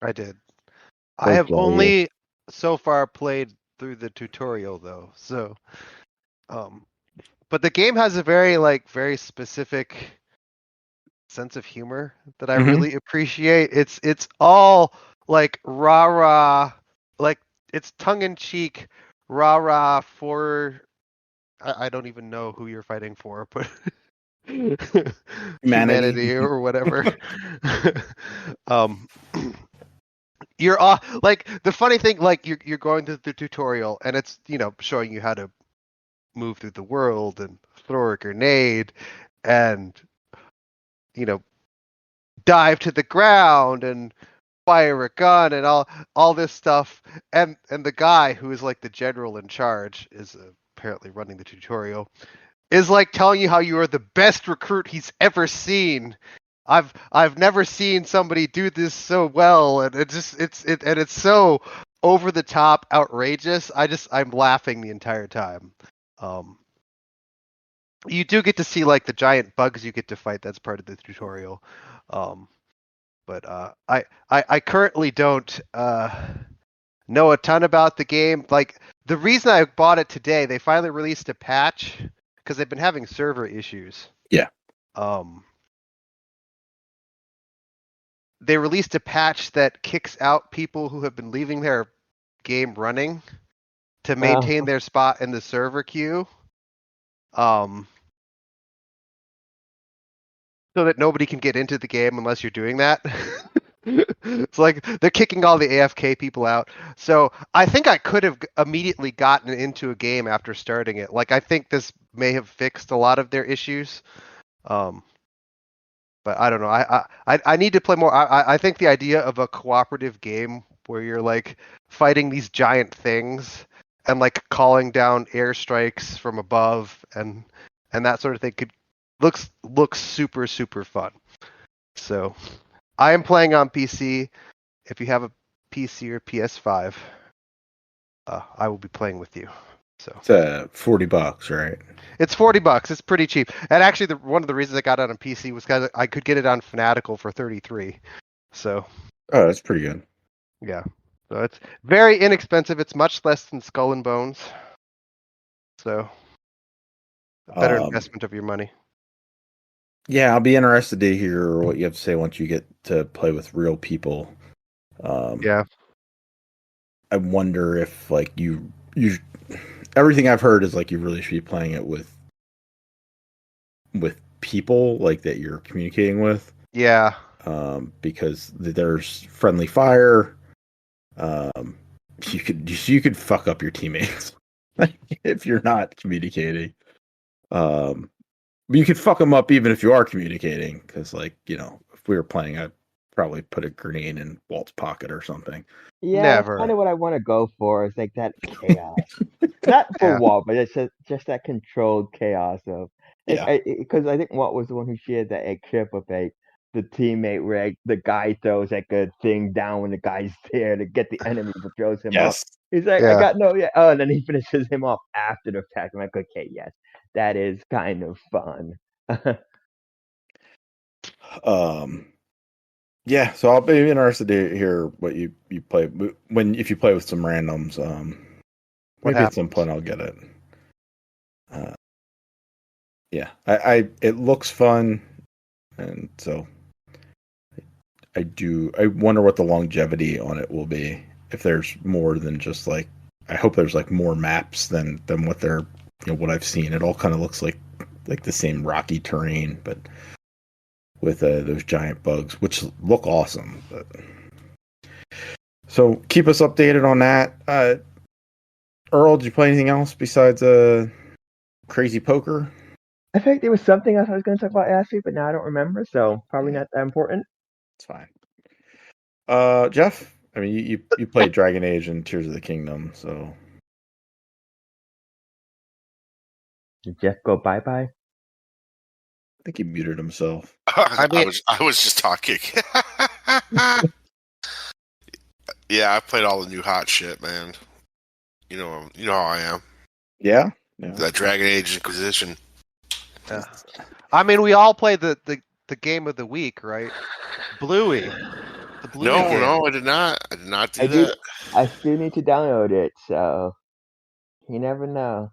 I did. I Both have of you. only so far played through the tutorial though, so but the game has a very specific sense of humor that I really appreciate. It's all like rah rah, like it's tongue in cheek rah rah for I don't even know who you're fighting for, but humanity or whatever. You're like the funny thing, like you're going through the tutorial and it's showing you how to move through the world and throw a grenade and dive to the ground and fire a gun and all this stuff, and the guy who is like the general in charge is apparently running the tutorial is like telling you how you are the best recruit he's ever seen. I've never seen somebody do this so well, and it's so over the top outrageous. I'm laughing the entire time. You do get to see like the giant bugs you get to fight. That's part of the tutorial. But I currently don't know a ton about the game. Like the reason I bought it today, they finally released a patch because they've been having server issues. Yeah. They released a patch that kicks out people who have been leaving their game running to maintain their spot in the server queue. So that nobody can get into the game unless you're doing that. It's like they're kicking all the AFK people out. So I think I could have immediately gotten into a game after starting it. Like I think this may have fixed a lot of their issues. But I don't know. I need to play more. I think the idea of a cooperative game where you're like fighting these giant things and like calling down airstrikes from above and that sort of thing looks super fun. So I am playing on PC. If you have a PC or PS5, I will be playing with you. So it's $40, right? It's $40. It's pretty cheap. And actually, one of the reasons I got it on PC was because I could get it on Fanatical for $33. So. Oh, that's pretty good. Yeah. So it's very inexpensive. It's much less than Skull and Bones. So. A better investment of your money. Yeah, I'll be interested to hear what you have to say once you get to play with real people. Yeah. I wonder if like you everything I've heard is like you really should be playing it with people like that you're communicating with. Yeah. Because there's friendly fire. You could fuck up your teammates if you're not communicating. But you could fuck them up even if you are communicating, because like if we were playing, I'd probably put a grenade in Walt's pocket or something. Yeah, Never. that's kind of what I want to go for. It's like that chaos, not for Walt, but it's just that controlled chaos of. Because I think Walt was the one who shared that clip of the teammate where the guy throws like a thing down when the guy's there to get the enemy, but throws him up. He's like, I got no, oh, and then he finishes him off after the fact. I'm like, okay, yes, that is kind of fun. Yeah, so I'll be interested to hear what you play if you play with some randoms. Maybe at some point I'll get it. Yeah, it looks fun, and so I wonder what the longevity on it will be. If there's more than just like, I hope there's like more maps than what they're what I've seen. It all kind of looks like the same rocky terrain, but with those giant bugs, which look awesome. But so keep us updated on that. Earl, did you play anything else besides Crazy Poker? I think there was something else I was going to talk about last week, but now I don't remember, so probably not that important. It's fine. Jeff, I mean, you played Dragon Age and Tears of the Kingdom, so Did Jeff go bye-bye? I think he muted himself. I mean- I was just talking. Yeah, I played all the new hot shit, man. You know how I am. Yeah. That Dragon Age Inquisition. Yeah. I mean, we all played the game of the week, right? Bluey. The Bluey game. No, I did not. I did not do I that. did. I still need to download it, so you never know.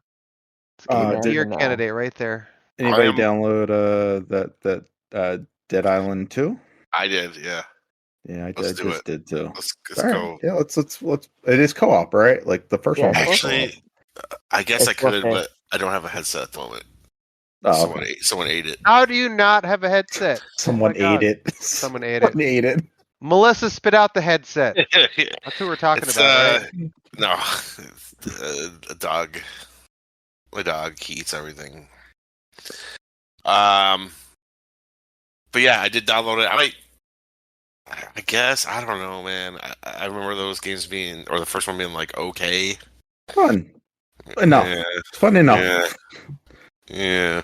It's a game You of never the year know. candidate right there. Anybody I am- download that Dead Island 2? I did, yeah. Yeah, I Let's do just it. did too. Let's All right. go. Yeah, let's. It is co-op, right? Like the first Yeah, one. it's Was co-op. Actually, I guess It's I could, okay. but I don't have a headset at the moment. Oh, okay. Someone ate it. How do you not have a headset? Someone Oh my God. ate it. Someone ate it. Someone ate it. Melissa spit out the headset. That's who we're talking It's, about, right? No, a dog. My dog, he eats everything. But yeah, I did download it. I guess I don't know, man. I remember those games being, or the first one being like okay, Fun enough. Yeah, Fun enough. yeah.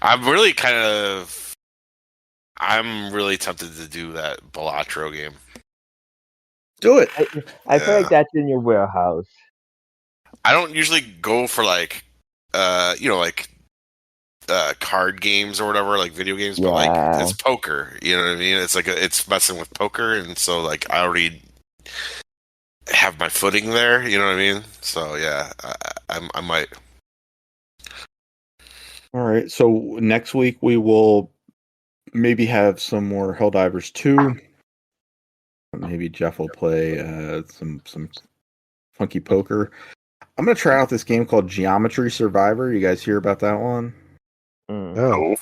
I'm really tempted to do that Balatro game. Do it. I feel Yeah. like that's in your warehouse. I don't usually go for like card games or whatever, like video games, but like Yeah. it's poker. You know what I mean? It's like it's messing with poker, and so like I already have my footing there. You know what I mean? So yeah, I might. All right. So next week we will maybe have some more Helldivers 2. Maybe Jeff will play some funky poker. I'm gonna try out this game called Geometry Survivor. You guys hear about that one? Mm. No.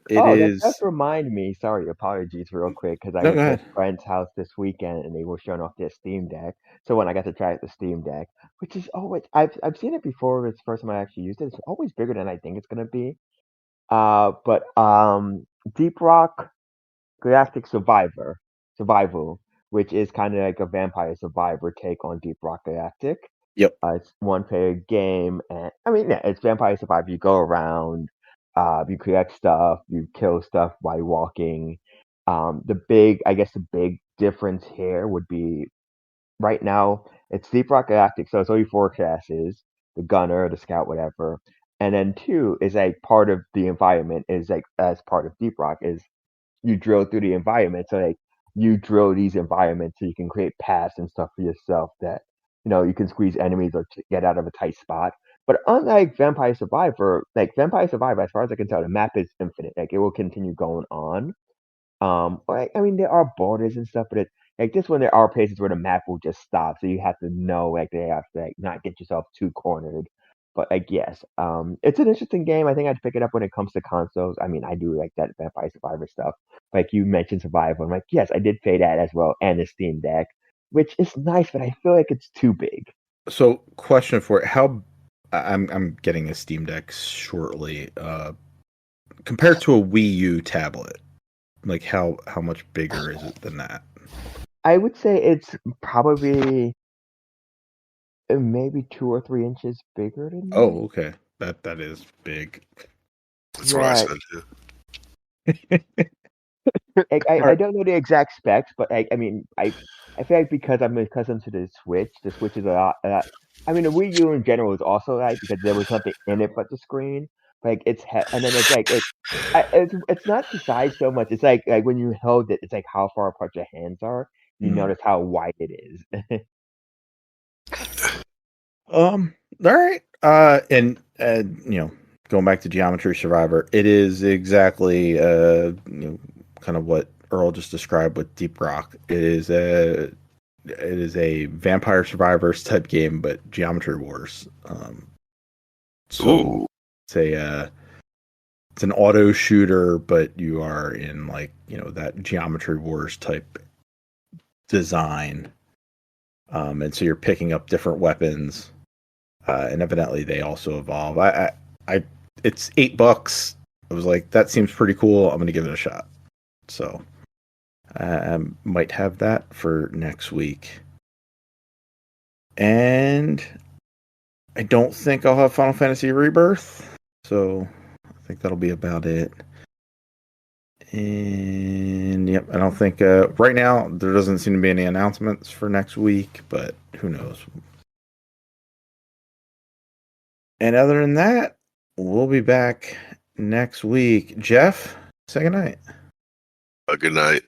That does remind me. Sorry, apologies, real quick, because I No, was go at ahead. a friend's house this weekend and they were showing off their Steam Deck. So when I got to try out the Steam Deck, which is always I've seen it before. It's the first time I actually used it. It's always bigger than I think it's gonna be. But Deep Rock Galactic Survival, which is kind of like a Vampire Survivor take on Deep Rock Galactic. Yep. It's one player game, and I mean, yeah, it's Vampire Survivor. You go around, you collect stuff, you kill stuff while walking. The big difference here would be right now it's Deep Rock Galactic, so it's only 4 classes: the Gunner, the Scout, whatever. And then 2 is like part of the environment is like as part of Deep Rock is you drill through the environment. So like you drill these environments so you can create paths and stuff for yourself that you can squeeze enemies or to get out of a tight spot. But unlike Vampire Survivor, as far as I can tell, the map is infinite. Like it will continue going on. Like I mean, there are borders and stuff, but like this one, there are places where the map will just stop, so you have to know like they have to like not get yourself too cornered. But like yes, it's an interesting game. I think I'd pick it up when it comes to consoles. I mean, I do like that Vampire Survivor stuff. Like you mentioned Survival, I'm like yes, I did play that as well, and the Steam Deck, which is nice, but I feel like it's too big. So, question for it: How I'm getting a Steam Deck shortly. Compared to a Wii U tablet, like how much bigger is it than that? I would say it's probably maybe 2 or 3 inches bigger than that. Oh, okay. That is big. That's what I Yeah. said too. Like, I don't know the exact specs, but I mean, I feel like because I'm accustomed to the Switch is a lot. I mean, the Wii U in general is also like because there was nothing in it but the screen. Like and then it's like it's not the size so much. It's like when you held it, it's like how far apart your hands are. You Mhm. notice how wide it is. All right. And going back to Geometry Survivor, it is exactly kind of what Earl just described with Deep Rock. It is a Vampire Survivors type game, but Geometry Wars. Ooh. It's an auto shooter, but you are in like that Geometry Wars type design, and so you're picking up different weapons, and evidently they also evolve. It's $8. I was like, that seems pretty cool. I'm gonna give it a shot. So, I might have that for next week. And I don't think I'll have Final Fantasy Rebirth. So I think that'll be about it. And yep, I don't think right now there doesn't seem to be any announcements for next week, but who knows. And other than that, we'll be back next week. Jeff, say goodnight. Good night.